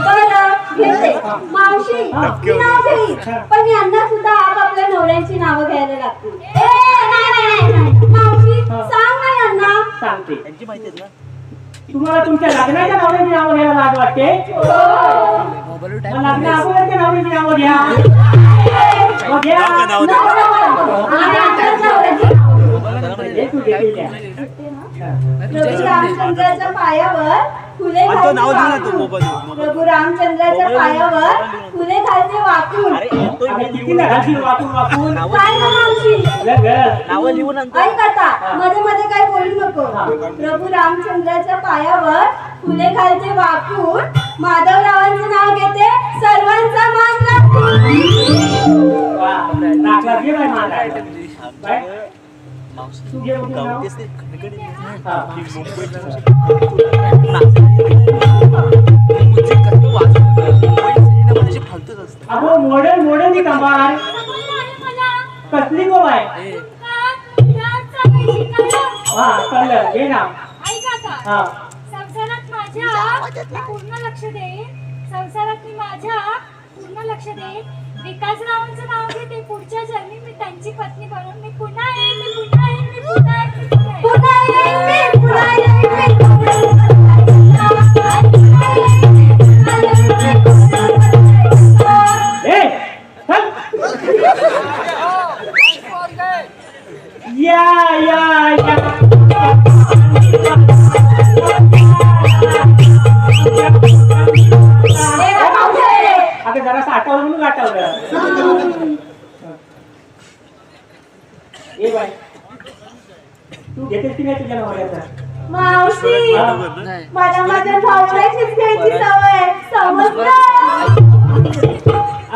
बरं घेते. मावशी मी नाव घेईन, पण यांना सुद्धा आपापल्या नवऱ्यांची नावं घ्यायला लागतील. नाही. मावशी सांग ना यांना. सांगते. त्यांची माहिती आहेत ना. तुम्हाला तुमच्या लग्नाच्या नावाची नावं घ्यायला लाज वाटते? मग लग्न अगोदरच्या नावाची नावं घ्या. मग घ्या. आणि आमच्याच नवऱ्याची हे तू घेते द्या. प्रभू रामचंद्राच्या पायावर फुले खालचे वाकून. प्रभू रामचंद्राच्या पायावर फुले खालचे वाकून. अगं किती ना घालशील वाकून काय ना मावशी नावं लिहून आणतो. ऐक आता, मध्ये मध्ये काय बोलू नको. प्रभू रामचंद्राच्या पायावर फुले खालचे वाकून माधवरावांचे नाव घेते, सर्वांचा मान राखून. नाकला घे बाई माझा. बाय मावशी तू घे बघू नाव. गावतेच ते खडखडीत. हा. फालतूच असतं. अगो मॉडर्न ती कंबार कसली गो आहे. हा कळलं घे नाव. हा संसारात माझ्या पूर्ण लक्ष देईन. संसारात मी माझ्या पूर्ण लक्ष देईन. विकासरावांचं नाव घेते. पुढच्या जन्मी मी त्यांची पत्नी बनून मी पुन्हा येईन. मी पुन्हा येईन. मी पुन्हा येईन. मी पुन्हा येईन. पुन्हा येईन, पुन्हा येईन. ए चल. या अगं जरा आठवलं म्हणून आठवलं. ए बाय तू घेतेस की नाही तुझ्या नवऱ्याचा? मावशी मला माझ्या भावड्याचीच घ्यायची सवय. समजलं?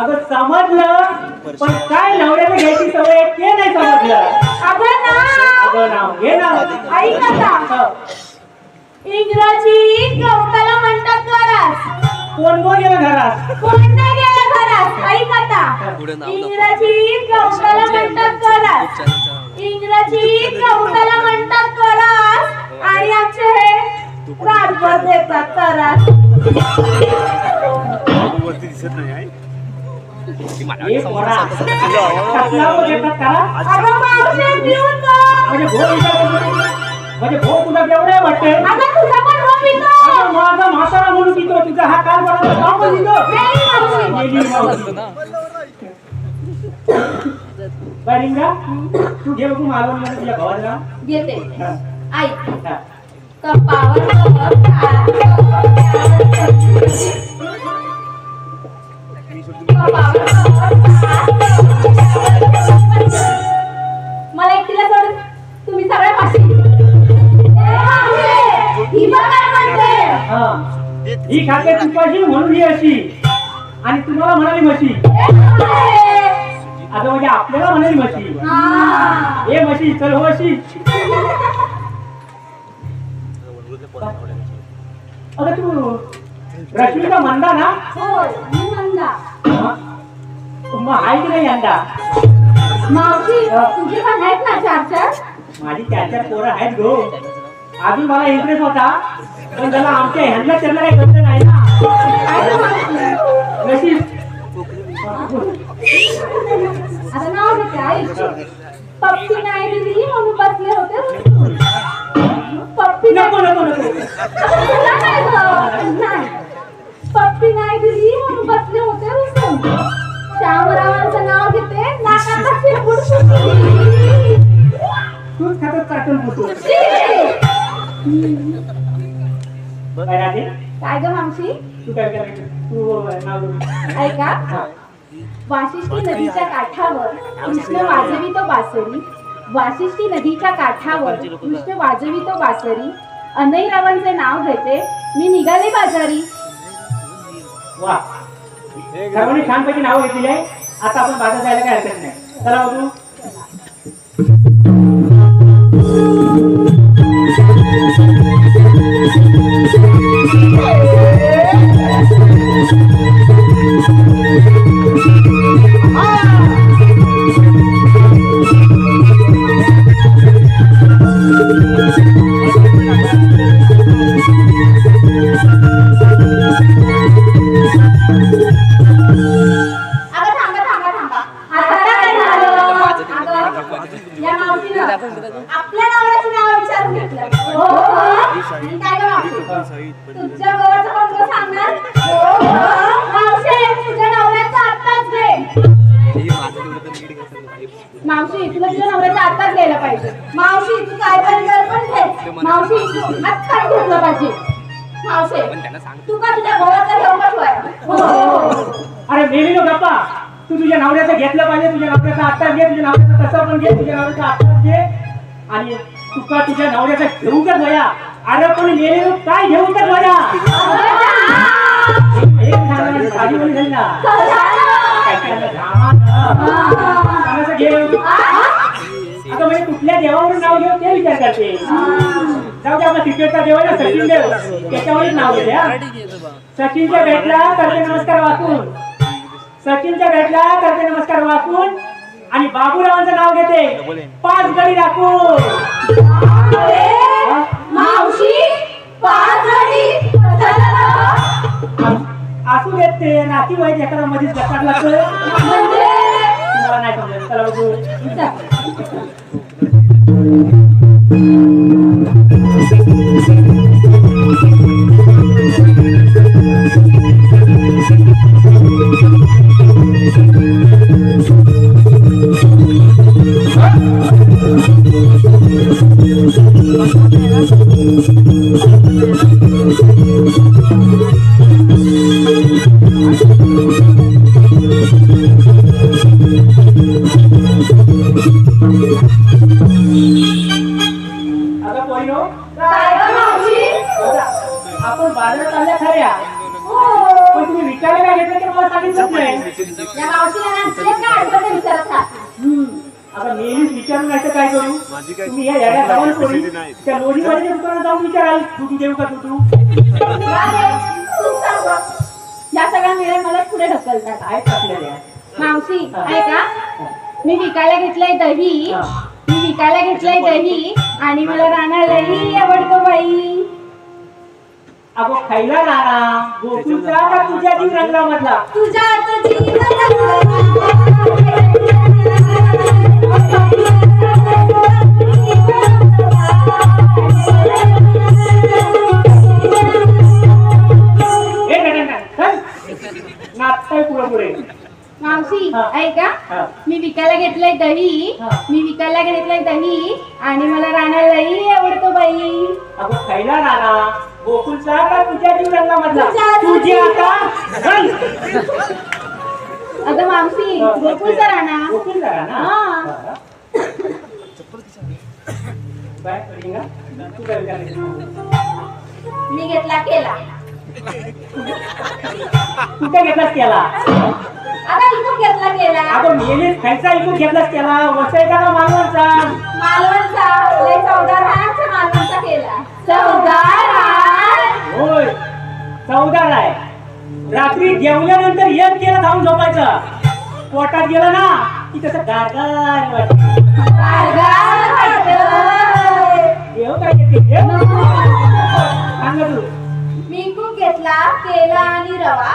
अगं समजलं, पण काय नवऱ्याला घ्यायची सवय ते नाही समजलं. अगं नाव घे नाव. ऐक आता, इंग्रजी गवताला म्हणतात गरास. कोण कोण गेलं घरात? कोण नाही गेलं घरात. ऐक आता, इंग्रजी गवताला म्हणतात गरास. इंग्रजी गवताला म्हणतात गरास. आणि आमचे हे रातभर देतात तरास. ए पोरा, कसला वर येतात का? अगं मावशी पिऊन गो. म्हणजे भाऊ तुला एवढं वाटते? अगं तुझा पण हो पितो. अगं माझा म्हातारा म्हणून पितो. तुझा हा काल बरोबर नाव पण पितो. नाही मावशी. गेली मावशी. बरिंगा तू घे बघू मालवण तुझ्या भावाला. घेते. हा. ऐक, हा. कपावर मला एकटीला सोडून तुम्ही सगळ्या पाशी. ही बघ काय म्हणते. हा. ही खाते तुपाची म्हणून ही अशी आणि तुम्हाला म्हणाली म्हशी. आता म्हणजे आपल्याला म्हणाली म्हशी. हा. ए म्हशी चल हो अशी. अगं तू रश्मिका मंदा ना? होय, मी मंदा. मग आहे की नाही यंदा? मावशी तुझे पण आहेत ना 4-4? माझी 4-4 पोरं आहेत गो. अजून मला इंटरेस्ट होता, पण त्याला आमच्या ह्यांना त्यांना काही गमत नाही ना. काय गं मावशी? नशीब. आता नाव घेते ऐक. पप्पी नाही दिली म्हणून बसले होते. पप्पी नको नको नको. तुला काय गं? नाही. पप्पी नाही दिली म्हणून बसले होते रुसून. श्यामरावांचं नाव घेते. नाकाचा शिरपूड सुटली. तूच खातात चाटून पुसून. काय राहते? काय गं मावशी? तू काय करायचं? तू नाव घेऊन. ऐका, हा. वाशिष्ठी नदीच्या काठावर कृष्ण वाजवितो बासरी. वाशिष्ठी नदीच्या काठावर कृष्ण वाजवितो बासरी. अनैरावांचे नाव घेते. मी निघाले बाजारी. वा, सर्वांनी छानपैकी नाव घेतलेली आहे. आता आपण बाजार जायला काय हरकत नाही. चला बघू. मावशीनं आपल्या नवऱ्याचं नाव विचारून घेतलं. हो आणि काय गं मावशी, तुझ्या भावाचं पण तुला सांगणार? मावशी तुझ्या नवऱ्याचं आत्ताच घे. मावशी तुला तुझ्या नवऱ्याचं आत्ताच घ्यायला पाहिजे. मावशी तू काय पण घे. मावशी तू आत्ताच घेतलं पाहिजे. मावशी तू का तुझ्या भावाचं घेऊन बसवाय? अरे मेली नो गप्पा, तू तुझ्या नवऱ्याचं घेतलं पाहिजे. तुझ्या नवऱ्याचं आत्ताच घे, तुझ्या नवऱ्याचं कसं पण घे, तुझ्या नवऱ्याचं आत्ताच घे. आणि तुका तुझ्या नवऱ्याचं घेऊ का वया? अरे पण मेली नो काय घेऊ का वया? एक झालं साडी बोली झाली ना, कोणाचं घेऊ? आता म्हणजे कुठल्या देवावरून नाव घेऊ ते विचार करते. जाऊ दे, आपला क्रिकेटचा देव आहे ना सचिन देव, त्याच्यावरच नाव घेते. सचिनच्या भेटला करते नमस्कार वाकून, सचिनच्या भेटला करते नमस्कार वाकून, आणि बाबूरावांचं नाव घेते 5 गडी राखून. मावशी 5 गडी असू देत ते नाती वाईट एखादा मध्येच गटार लागतं. म्हणजे तुम्हाला नाही समजत. चला बघू. आता पोरीनो, काय गं मावशी? बघा, आपण बाजारात आल्या खऱ्या, पण तुम्ही विचारायला काय घेतलं तर मला सांगितलंच नाही. या मावशीला ना तुला काय आठवतं ते विचारत राहा. आता नेहमीच विचारून नाही तर काय करू? तुम्ही या येड्या जाऊन पोरी त्या लोणीवाल्याच्या दुकानात जाऊन विचाराल, दूध देऊ का दूध? तूच सांग बघ. या सगळ्या वेळा मला पुढे ढकलतात. आहेत आपल्याला. मावशी ऐका, मी विकायला घेतलंय दही. मी विकायला घेतलंय दही आणि मला राणा लई आवडतो बाई. अगो खायला राहणार गोकुळचा का तुझ्या जीव रंगामधला? तुझ्या नाचताय पुढे पुढे. मावशी हा. ऐका, हा. मी विकायला घेतलंय दही. हा. मी विकायला घेतलंय दही आणि मला राणा लई आवडतो बाई. अगो खायला राहणार गोकुळचा का तुझ्या जीव रंगामधला? तुझ्या तुझी आता चल. अगं मावशी हा. गोकुळचा राणा. गोकुळचा राहणार? हा. बरं. काय करीन का? तू काय विचार केला? मी घेतला केला. कुठे घेतलास त्याला? आता इथून घेतला केला. अगं मेलीस खायचा इकडून घेतलास त्याला? वसायचा का मालवणचा? मालवणचा लय चौदार आहे. मालवणचा केला. चौदार आहे. होय 14 आहे. रात्री जेवल्यानंतर एक केलं खाऊन झोपायचं. पोटात गेलं ना की तसं गारगार वाटतं. गारगार वाटतंय. देव काय घेते देव? सांग तू. मी खूप घेतला केला आणि रवा.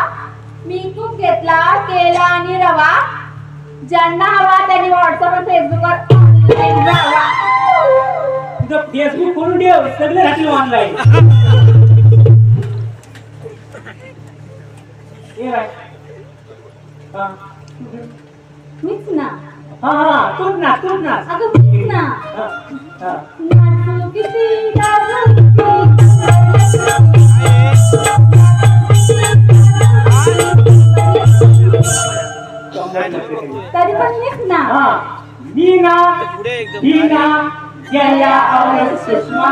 मी खूप घेतला केला आणि रवा. ज्यांना हवा त्यांनी व्हॉट्सअप आणि फेसबुकवर ऑनलाईन राहावा. तुझं फेसबुक खोलून ठेव, सगळे राहतील ऑनलाईन. हे बाय. हा. मीच ना. हा तूच ना तूच ना. अगं मीच ना. हा, हा. नाचू किती गाजू किती. तरी पण मीच ना. हा. मी ना ही ना गेल्या और सुषमा.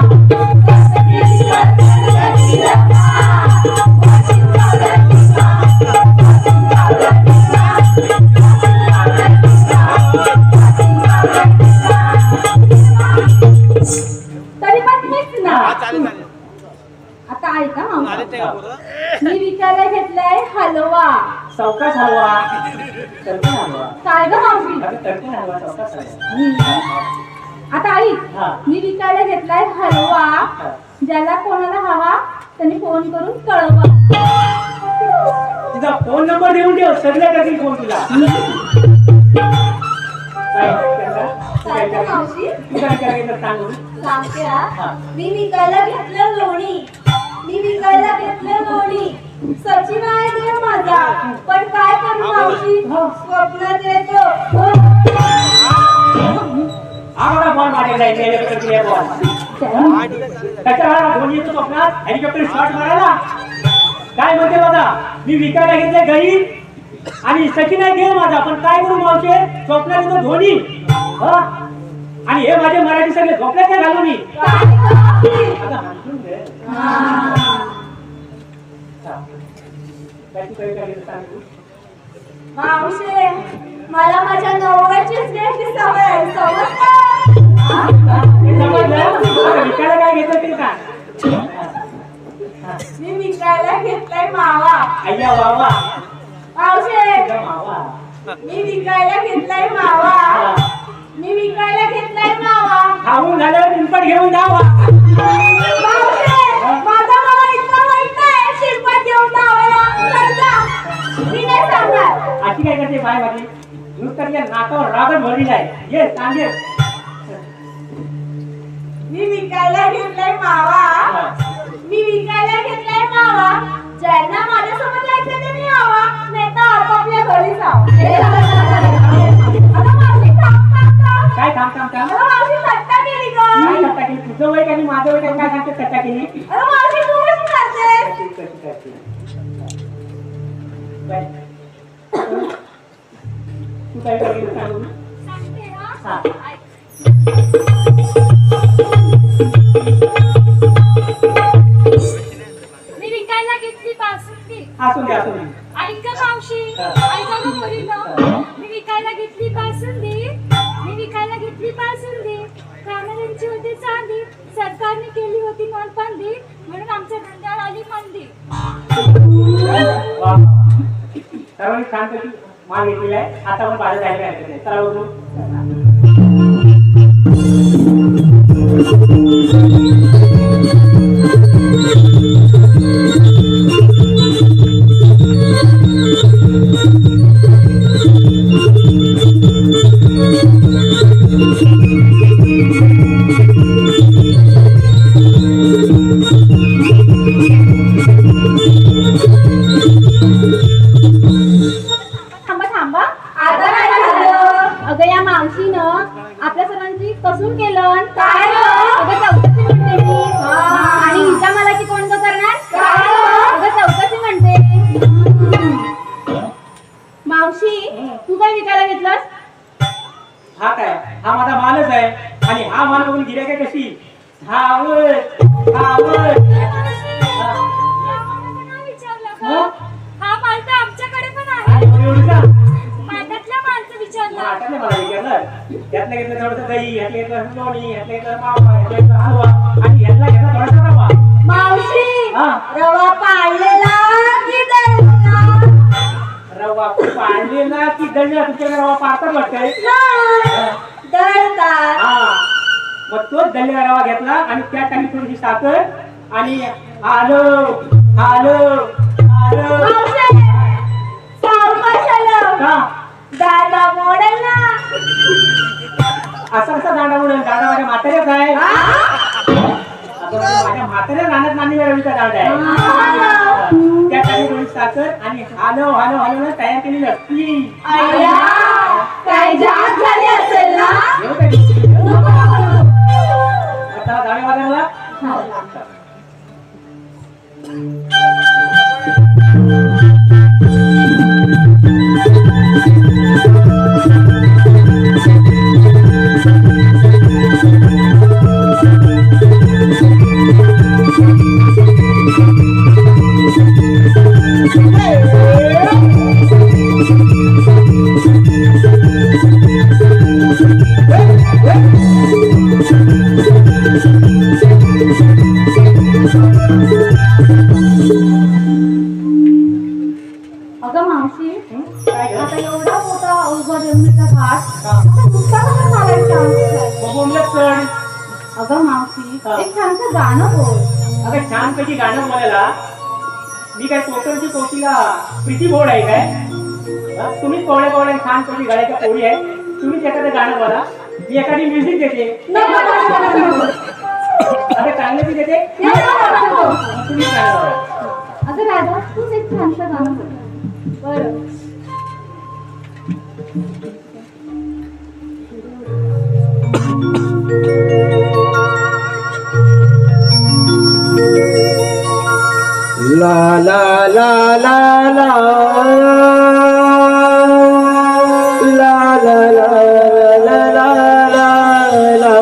तरी पण मीच ना. आता ऐका मामा, मी विकायला घेतलाय हलवा. सावकाश हलवा. टरकन हलवा. काय ग मावशी? अगं टरकन हलवा, सावकाश हलवा. आता ऐक, हा. मी विकायला घेतलाय हलवा. ज्याला कोणाला हवा त्यांनी फोन करून कळवा. तुझा फोन नंबर देऊन ठेव, सगळे करतील फोन तुला. काय, काय गं मावशी? तू काय करायचं सांगू? सांगते हा. मी विकायला घेतलं लोणी. मी विकायला घेतलं लोणी. सचिन आहे देव माझा. पण काय करू मावशी? स्वप्नात येतो. आम्हाला बॉल मारायला जायचं हेलिकॉप्टर क्लिअर बॉल. त्याच्या वेळेला धोनी येतो स्वप्नात हेलिकॉप्टर शॉट मारायला. काय म्हणते बघा, मी विकायला घेतले गई आणि सचिन आहे देव माझा. पण काय करू मावशे, स्वप्नात येतो धोनी. हा? आणि हे माझे मराठी सगळे झोपले काय घालून मी. आता हाणून घे. काय तू काय करायचं सांगू? मावशी मला माझ्या नवऱ्याचीच घ्यायची सवय आहे. समजलं? हे समजलं? आता विकायला काय घेतो ते का? मी विकायला घेतलाय मावा. अय्या वावा मावशी मावा. मी विकायला घेतलाय मावा. मी विकायला घेतलाय मावा. खाऊन झालं पिंपट घेऊन जावा. मावशी माझा मावा इतका वाईट नाही. शिरपत घेऊन लावायला करता. मी नाही सांगणार. अशी काय करते बाय माझी नुसतं तिच्या नाकावर रागत भरली आहे. ये सांगे. मी विकायला घेतलाय मावा. मी विकायला घेतलाय मावा. ज्यांना माझ्यासोबत जायचं ते मी यावा. नाही तर आपापल्या घरी जावं. आता मावशी थांब. काय थांब थांब थांब. आता मावशी सट्टा केली का? काय करता केली तुझं वय आणि माझं वय काय सांगते कथा केली. आता मावशी तू कशी करते? काय? तू काय करायचं सांगू. सांगते हा. हा. ऐक. मी विकायला घेतली बासुंदी. असून दे असून दे. ऐका मावशी, ऐका गं मुलींनो. मी विकायला घेतली बासुंदी. मी विकायला घेतली बासुंदी. कानाल्यांची होती चांदी. सरकारने केली होती नोटबंदी. म्हणून आमच्या धंद्यावर आली मंदी. वा. सर्वांनी छानपैकी मान घेतलेला आहे. आता पण बाहेर जायला हरकत नाही. चला बघू. थांबा थांबा. आता काय झालं? अगं या मावशीनं आपल्या सर्वांची कसून केलं. काय अगं चौकशी म्हणते मी. आणि हिच्या मलाची कोण गं करणार? अगं चौकशी म्हणते. मावशी तू काय विकायला घेतलंस? हा काय, हा माझा मालच आहे. आणि हा माल बघून गिऱ्हाईक आहे कशी धावत धावत. या मालाचं नाव विचारलं हा? का? हा माल तर आमच्याकडे पण आहे. काय एवढी एवढी का? माठातल्या मालचं विचारलं. आठवलं मला विचारलं. यातलं घेतलं थोडंसं दही, यातलं घेतलं लोणी, यातलं घेतलं मावा, यातलं घेतलं हलवा आणि यातला घेतला थोडासा रवा. मावशी हा. रवा पाळलेला की दळलेला? रवा पाळलेला की दळलेला? तुमच्याकडे रवा पाळतात वाटतंय. दळतात. हा, मग तोच दळलेला रवा घेतला आणि त्या टाकी थोडीशी साखर आणि आलो आलो आलो. मावशी सावकाश आलं. का दादा मोडेल ना. असा कसा दांडा उडेल? दांडा माझ्या म्हाताऱ्याच आहे. माझ्या म्हाताऱ्या रानात नाणी वेळवीचा दांडा आहे. त्या टाकी थोडी साखर आणि हालो हालो हालो तयार केलेली असती. अय्या काय जाम झाली असेल ना. येऊ का? आता जाऊया बाजाराला. अगं मावशी काय गं? आता एवढा मोठा अवघड जमिनीचा घाट आता नुसता कसा चालायचा? मग बोंबलत चढ. अगं मावशी हा. एक छानसं गाणं बोल. अगं छानपैकी गाणं बोलायला मी काय कोकणची कोटीला प्रीती बोर्ड आहे काय? हा? तुम्ही कोवळ्या कोवळ्या छानपैकी गाण्याच्या पोळी आहे. तुम्हीच एखादं गाणं बोला. मी एखादी म्युझिक देते आता चांगलं बी देते तुम्ही काय अगं राधा तूच एक छानसं गाणं म्हण. बरं ला ला ला ला ला ला ला ला ला ला ला ला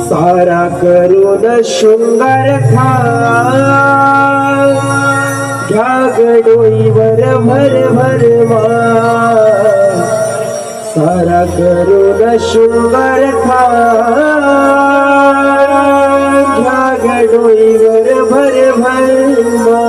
सारा करून शृंगार खा घ्या गडोईवर भर भर सारा करून शृंगार खा घ्या गडोईवर भर भर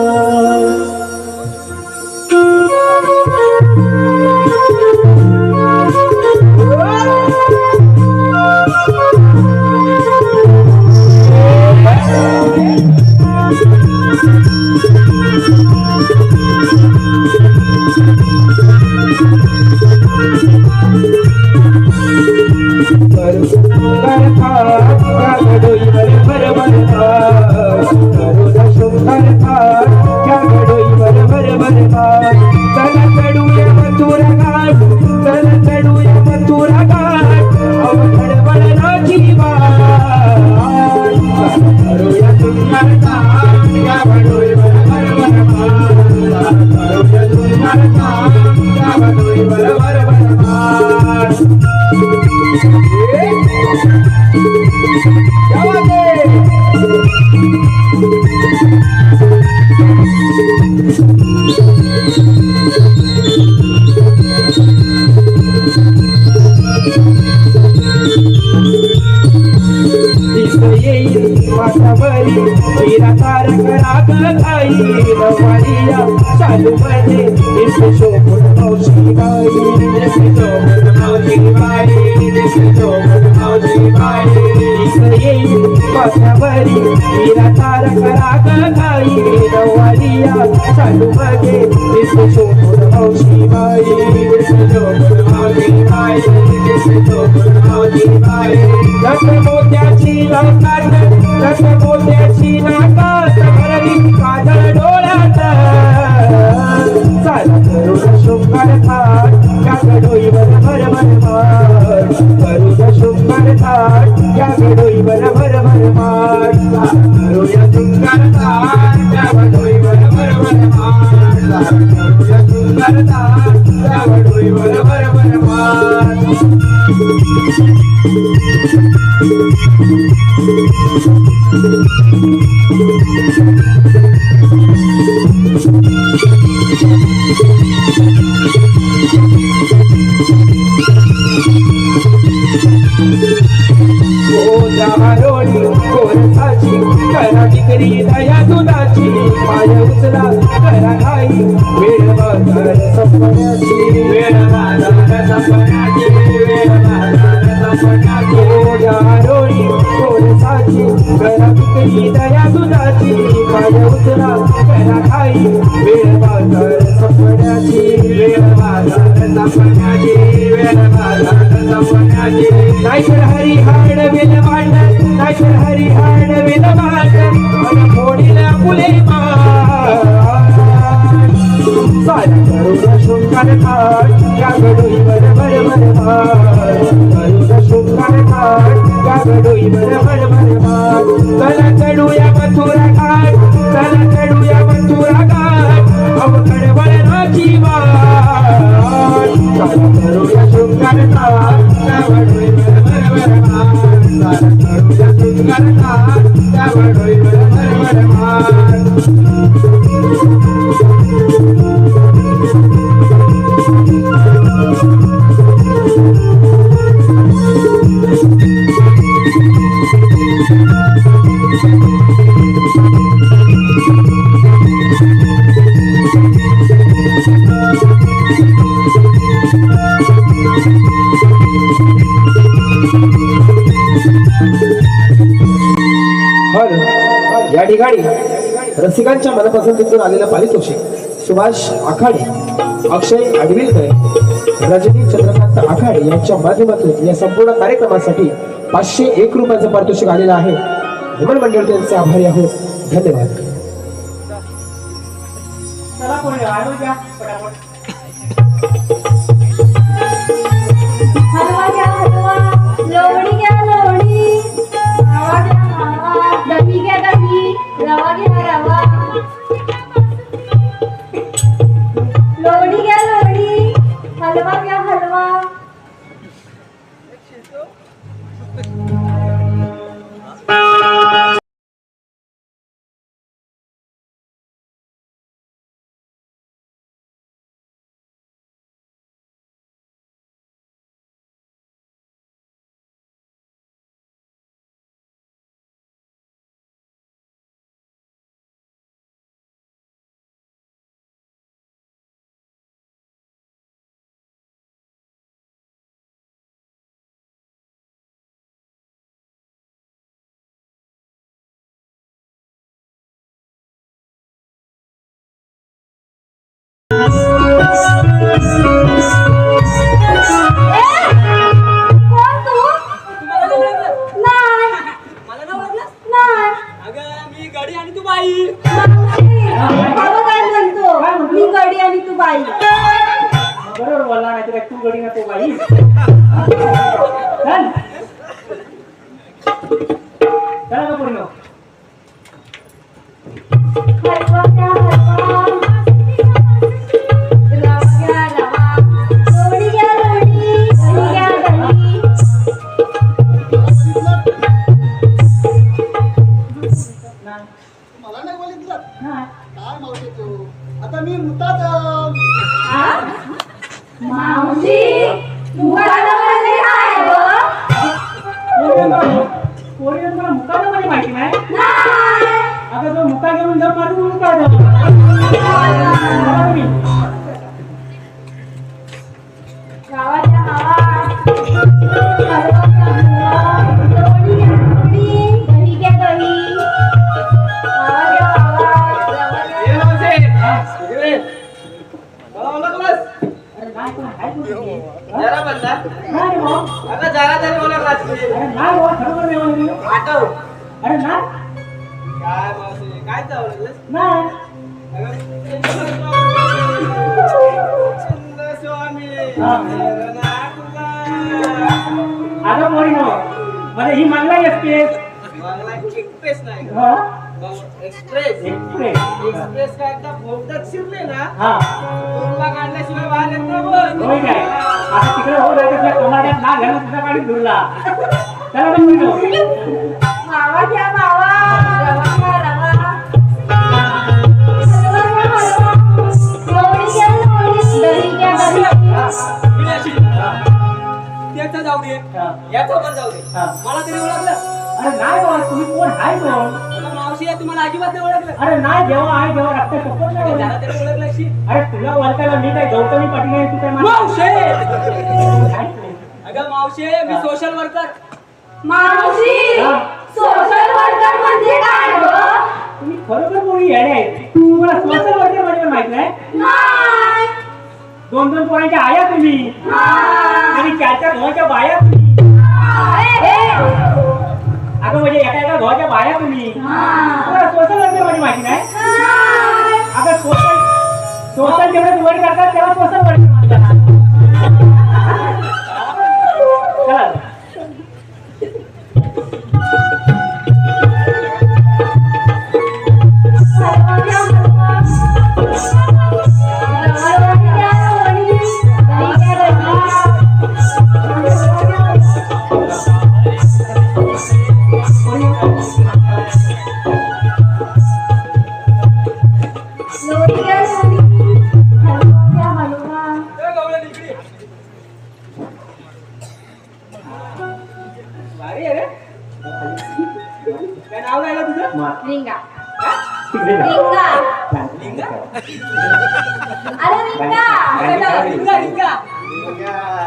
हॅलो या ठिकाणी रसिकांच्या मनपसंतीतून आलेलं पारितोषिक सुभाष आखाडे, अक्षय आडविलकर, रजनी चंद्रकांत आखाडे यांच्या माध्यमातून या संपूर्ण कार्यक्रमासाठी 501 रुपयाचं पारितोषिक आलेलं आहे. भ्रमण मंडळ त्यांचे आभारी आहोत. धन्यवाद. चला पुढे आलो घ्या पटापट. हलवा घ्या हलवा, लोणी घ्या लोणी, मावा घ्या मावा, दही घ्या दही, रवा घ्या रवा, लोणी घ्या लोणी, हलवा घ्या हलवा. कोण तू? नाही. नाही. गाडी आणि तू बाई. बाबा काय म्हणतो? मी गडी आणि तू बाई. बरोबर बोलला नाही तर तू गडी ना तो बाई. चला का पूर्ण हलवा घ्या हलवा, रवा घ्या रवा, लोणी घ्या लोणी, दही घ्या दही. मला नाही बोलितलं काय मावशी तू आता मी मुतात मावशी मुखाला म्हणजे काय गं? पोरी मला मुकाला मध्ये माहिती नाही. नाही. आता तो मुका घेऊन जाऊ मारून मुका रवा घ्या रवा, हलवा घ्या हलवा, लोणी घ्या लोणी, दही घ्या दही, मावा घ्या मावा, रवा घ्या. जरा बंदा आता जरा तरी बोला आठव. अरे ना काय मावशी काय चावलं आता मोरी नो मला ही मागला एक्सप्रेस एक्सप्रेस नाही एक्सप्रेस एक्सप्रेस एक्सप्रेस काय एकदा भोगदात शिरले ना तुला काढल्याशिवाय बाहेर येत नाही. होय काय आता तिकडे हो जायचं कमाड्यात ना घालून तुझा काढी धुरला. चला ना मोरी नो मावा घ्या मावा, रवा घ्या रवा, हलवा घ्या हलवा, लोणी घ्या लोणी, दही घ्या दही. त्याचा जाऊ दे याचा पण जाऊ दे मला तरी ओळखलं. अरे नाही बाबा तुम्ही कोण आहे कोण? मावशी आहे तुम्हाला अजिबात नाही ओळखलं. अरे नाही जेव्हा आहे जेव्हा रक्त चप्पल नाही ओळखलं. त्याला तरी ओळखलं अशी. अरे तुला ओळखायला मी काय गौतमी पाटील आहे तू काय मावशे काय तू? अगं मावशे मी सोशल वर्कर. मावशी सोशल वर्कर म्हणजे काय गं? तुम्ही खरोखर कोणी येणे आहे. तुम्हाला सोशल वर्कर म्हणजे माहित नाही. नाही. 2-2 पोरांच्या आया तुम्ही नाही. आणि 4-4 घोच्या बाया तुम्ही. अगं म्हणजे एका घोच्या बाया तुम्ही. तुम्हाला सोशल वर्कर म्हणजे माहिती नाही. अगं सोशल जेवढं वर करतात तेव्हा सोशल वर्कर म्हणतात. चला हलवा घ्या हलवा, रवा घ्या लोणी, दही घ्या लोणी घ्या लोणी, हलवा घ्या हलवा. भारी आहे रे. काय नाव आहे तुझं? रिंगा तिकडे जा. रिंगा अरे रिंगा रिंगा रिंगा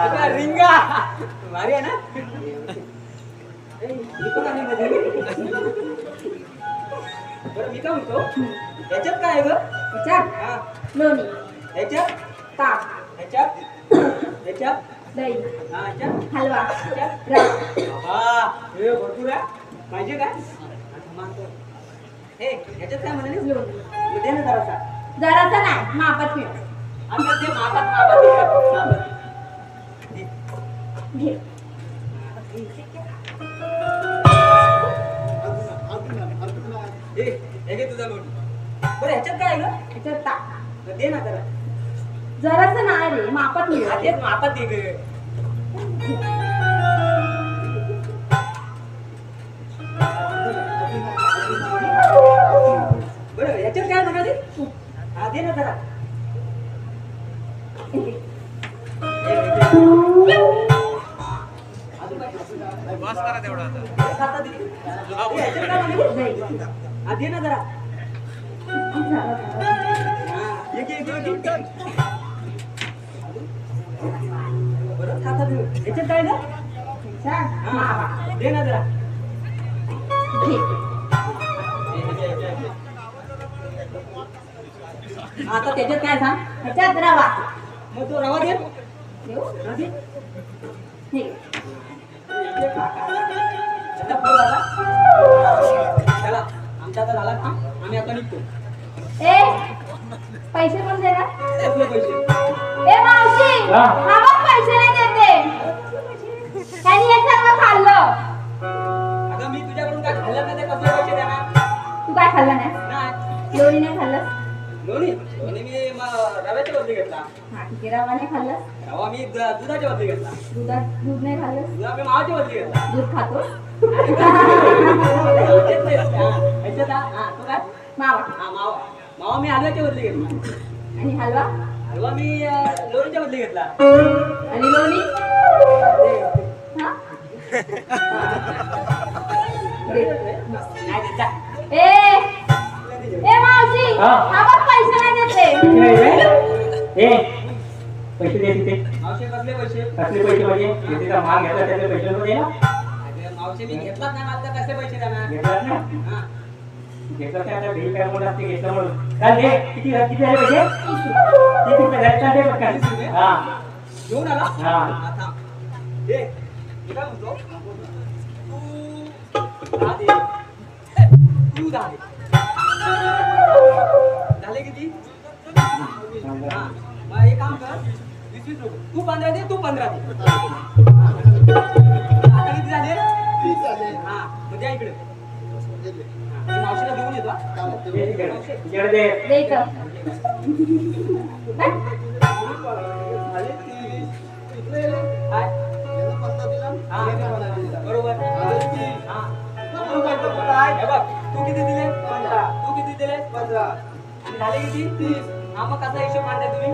अगं रिंगा भारी आहे ना. मी काय म्हणतो याच्यात काय आहे ग ह्याच्यात हा लोणी, याच्यात ताक, याच्यात याच्यात दही, हा याच्यात हलवा, याच्यात रवा. हा हे भरपूर आहे पाहिजे काय हे याच्यात काय म्हणालीस लोणी. दे ना जरासा जरासा नाही, मापात मिळव. आता ते मापात दे. घे. हे घे तुझा लोणी बरं ह्याच्यात काय आहे ग ह्याच्यात ताक. दे ना जरा जरासा नाही रे, मापात मिळव. हा, तेच मापात दे ग बरं ह्याच्यात काय म्हणाली हा दे ना जरा आधी ना जरा बरं खाता दे याच्यात काय ना दे ना जरा आता त्याच्यात काय सांग ह्याच्यात रवा. मग तो रवा दे देऊ? रवा दे हे. आता पुढं झाला चला आमचा आता झाला का आम्ही आता निघतो ए, पैसे कोण देणार? कसले पैसे ए मावशी, हा. हा बघ पैसे नाही देते. त्यांनी हे सर्व खाल्लं. अगं मी तुझ्याकडून काय खाल्लं नाही ते कसले पैसे देणार तू काय खाल्लं नाही? नाही लोणी नाही खाल्लं? लोणी लोणी मी रव्याच्या बदली घेतला हा ठीक आहे. रवा नाही खाल्लं? रवा मी दुधाच्या बदली घेतला दूध नाही खाल्लं? दुधा मी मावाच्या बदली घेतला दूध खातो? तेच नाही रस्ते, हा. ह्याच्यात हा तो काय मावा. हा मावा मावा मी हलव्याच्या बदली घेतला आणि हलवा? हलवा मी लोणीच्या बदली घेतला आणि लोणी? हा? नाही देत जा. ए मावशी, हा. हा बघ पैसे नाही देते. पैसे दे तिथे मावशी कसले पैसे कसले पैसे म्हणजे तिचा माल घेतला त्याचे पैसे नको दे ना अरे मावशी मी घेतलाच नाही माझा कसले पैसे देणार घेतला ना हा घेतला ते आता बिल काय म्हणून असते घेतलं म्हणून काय दे किती झाले पैसे 30 रुपये घ्यायचा दे पटकन हा घेऊन आला हा. हा, थांब. दे मी काय म्हणतो तू 10 दे तू 10 दे झाले किती हा मग एक काम कर 20 रुपये तू 15 दे तू 15 दे हा. आता किती झाले 30 झाले हा मग द्या इकडे हा, मी मावशीला घेऊन येतो हा. तिकडे दे दे इथं. काय? झाले 30 काय हा, बरोबर हा. हे बघ, तू किती दिले 15 तू किती दिले 15 आणि झाले किती 30 हा मग कसा हिशोब मांडताय तुम्ही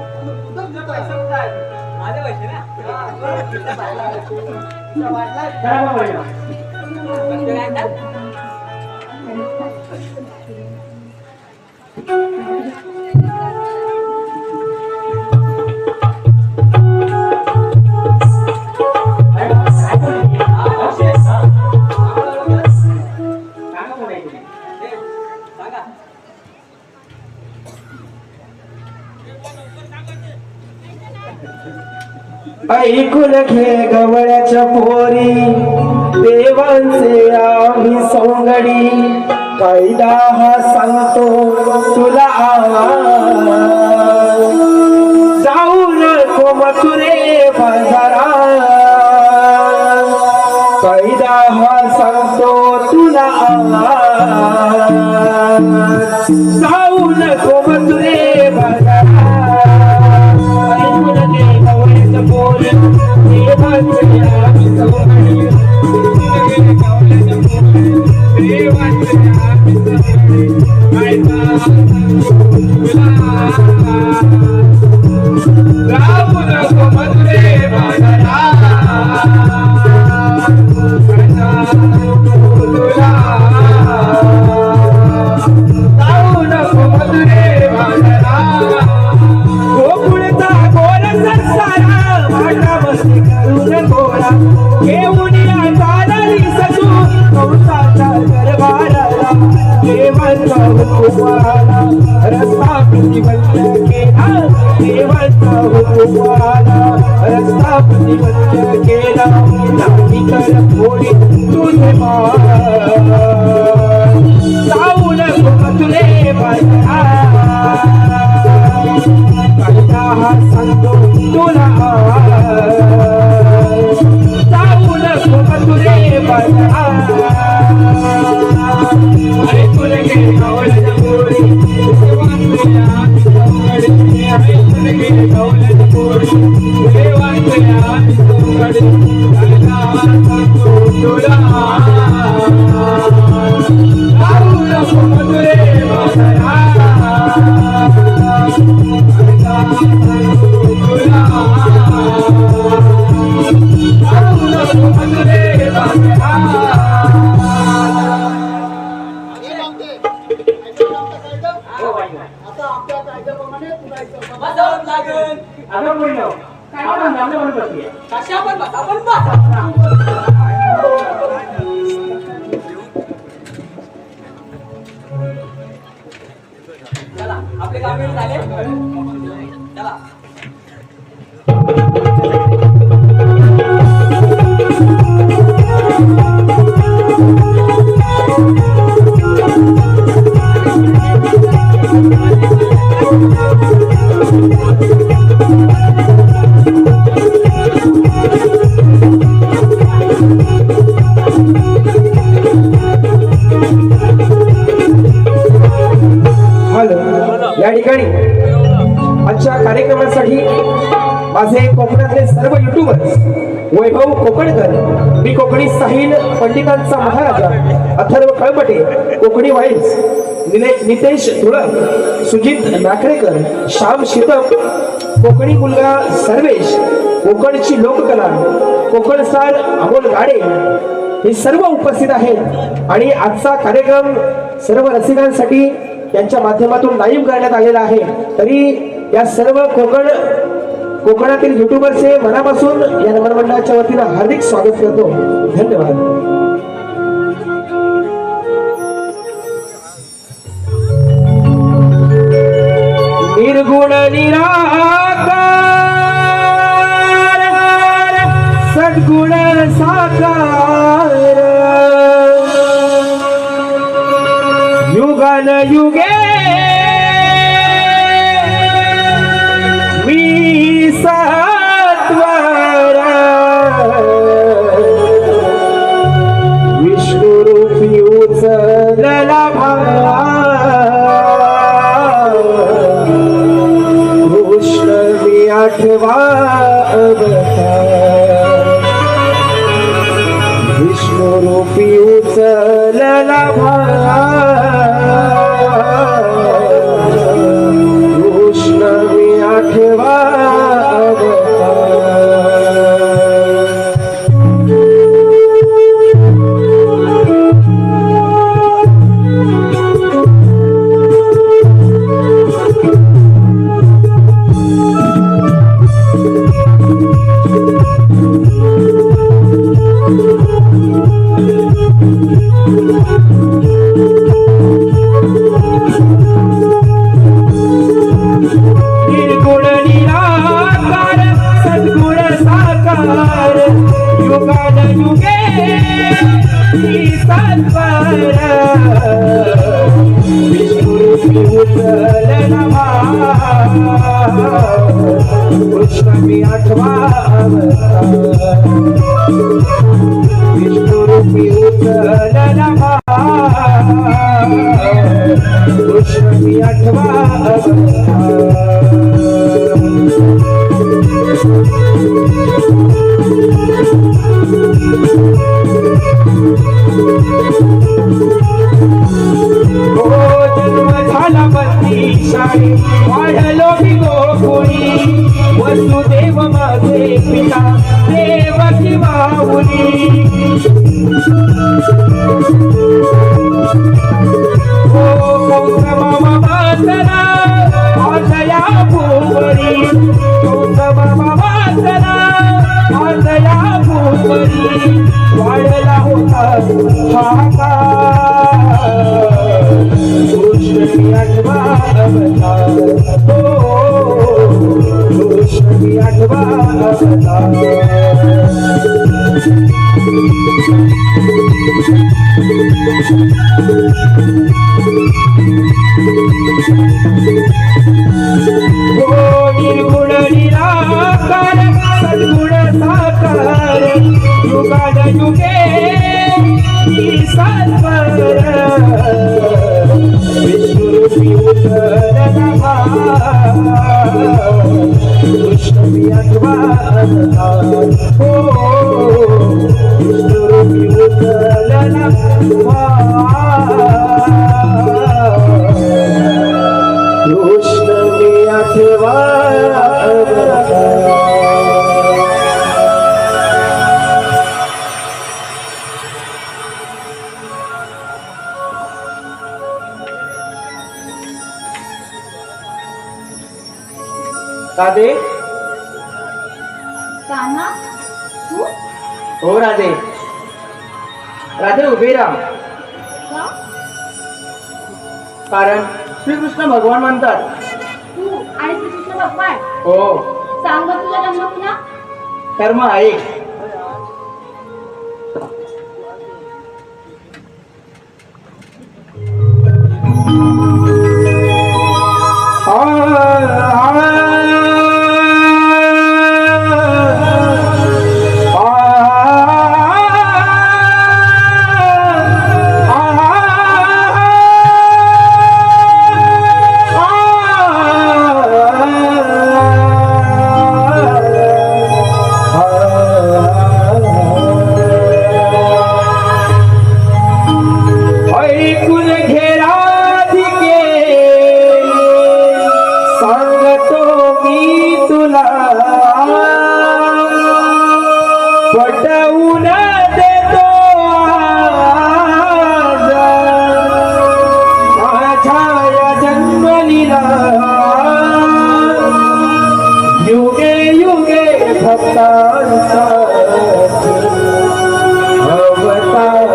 माझे पैसे ना चला मग बोलूया. म्हणजे काय म्हणतात? सांगा ऐकून घे गवळ्याच्या पोरी देवांचे आम्ही सोंगडी कायदा हा सांगतो तुला आवाज जाऊ नको मथुरे बाजारात कायदा हा सांगतो तुला आवाज जाऊ नको मथुरे बाजारात ऐकून घे गवळ्याच्या पोरी देवांचे आम्ही सोंगडी घेऊन या चालली सजू कौसाच्या दरबाराला देवांचे देवाचा हुकुमाला रस्ता प्रतिबंध केला देवाचा हुकुमाला रस्ता प्रतिबंध केला नाही तर थोडी तुझे मान जाऊ नको तुले बाळा कायदा हा सांगतो तुला जाऊ नको तुले बाळा अरे तुला गेले गावला गोरी वाचल्या अरे तुला गेले गावला गोरी वाचल्या कायदा हा सांगतो तुला जाऊ नको तुले बाळा आपले काम झाले चला या ठिकाणी आजच्या कार्यक्रमासाठी माझे कोकणातले सर्व युट्यूबर्स वैभव कोकणकर मी कोकणी साहिल पंडितांचा महाराजा अथर्व कळपटे कोकणी वाईल्स नितेश धुळक सुजित नाकरेकर श्याम शितप कोकणी मुलगा सर्वेश कोकणची लोककला कोकणसार अमोल गाडे हे सर्व उपस्थित आहेत आणि आजचा कार्यक्रम सर्व रसिकांसाठी यांच्या माध्यमातून लाईव्ह करण्यात आलेला आहे तरी या सर्व कोकणातील युट्यूबरचे मनापासून या नमन मंडळाच्या वतीनं हार्दिक स्वागत करतो धन्यवाद निर्गुण निराकार सद्गुण साकार युगान युगे मी सत्वर विष्णुरूपी उचलला कृष्ण मी आठवा विष्णुरूपी उचलला कृष्ण मी आठवा निर्गुण निराकार सद्गुण साकार युगान युगे मी सत्वर विष्णुरूपी उचलला कृष्ण मी आठवा विष्णुरूपी उचलला कृष्ण मी आठवा जन्म झाला बत्ती शाळी वाढलो मी गोकुळी वसुदेव माझे पिता देवकी माऊली मामा वासना आजया भूवरी मामा वासना आजया भूवरी वाढला होता हाका निर्गुण निराकार सद्गुण साकार युगान युगे ईश्वर विष्णुरूपी उतरला कृष्णमी अध्वान हो विष्णुरूपी उतरला कृष्ण मी आठवा राधे कान्हा तू हो राधे राधे उभे राहा का कारण श्रीकृष्ण भगवान म्हणतात तू आणि श्रीकृष्ण भगवान हो सांग बरं तुझा जन्म पुन्हा कर्म आहे ऐकून घे राधिके सांगतो मी तुला पटवून देतो आज माझ्या या जन्मलीला युगे युगे भक्तांचा अवतार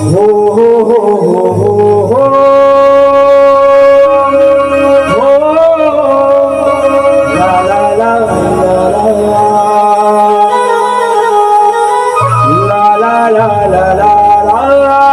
हो हो हो हो हो हो ला ला ला ला ला ला ला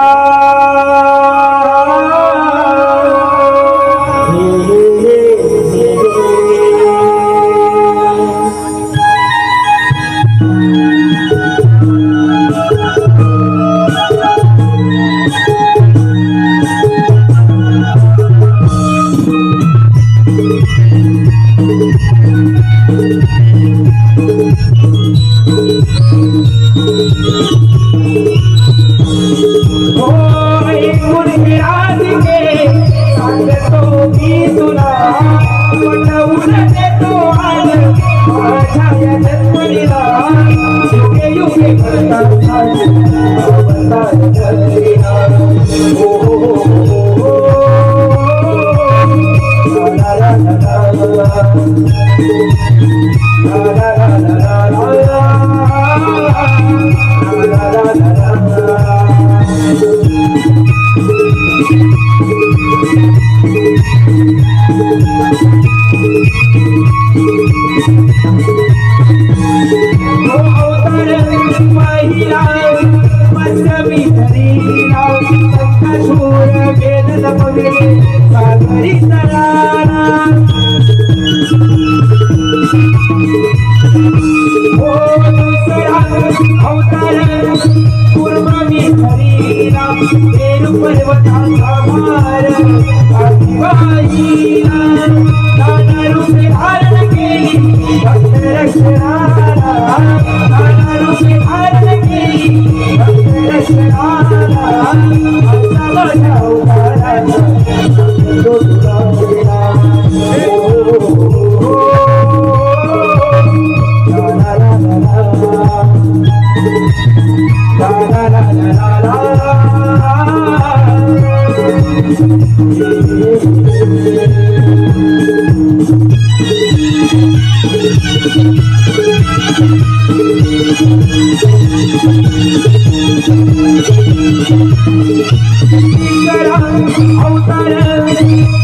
अवतार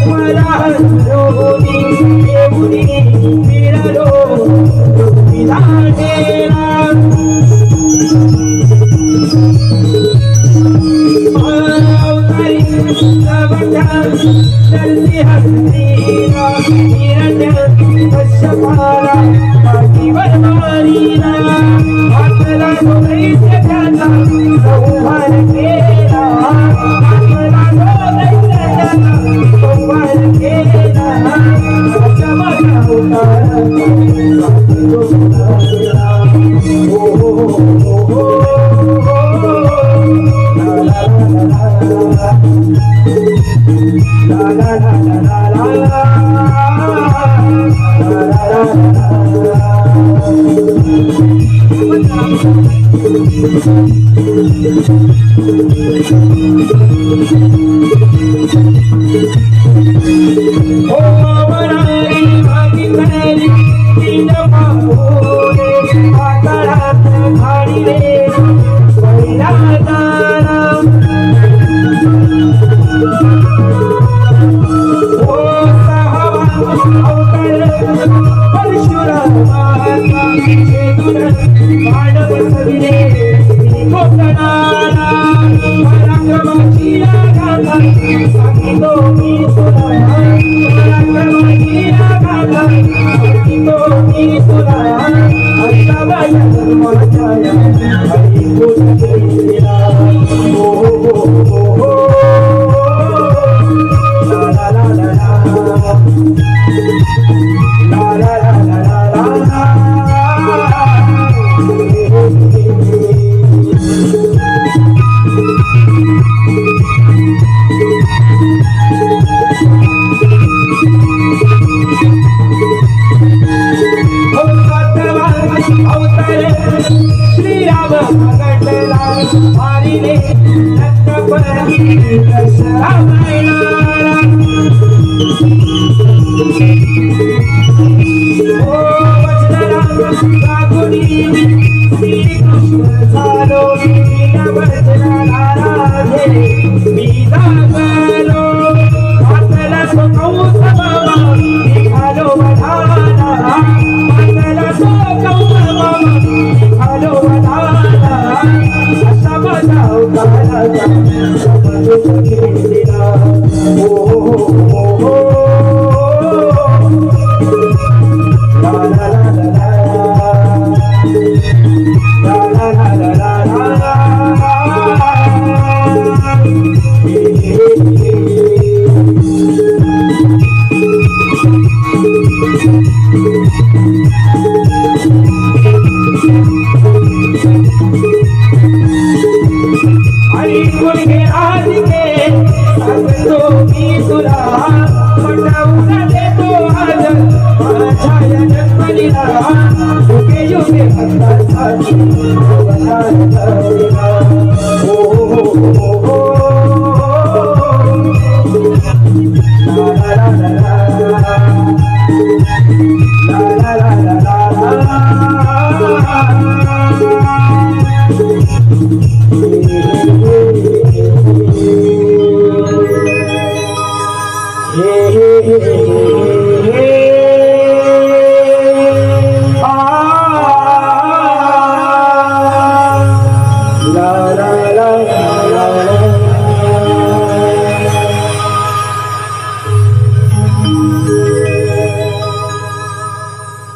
मला कुंभार केला आपला दैत्याला कुंभार केला असा माझा अवतार हो हो हो ला ला ला ला ला ला la la la la la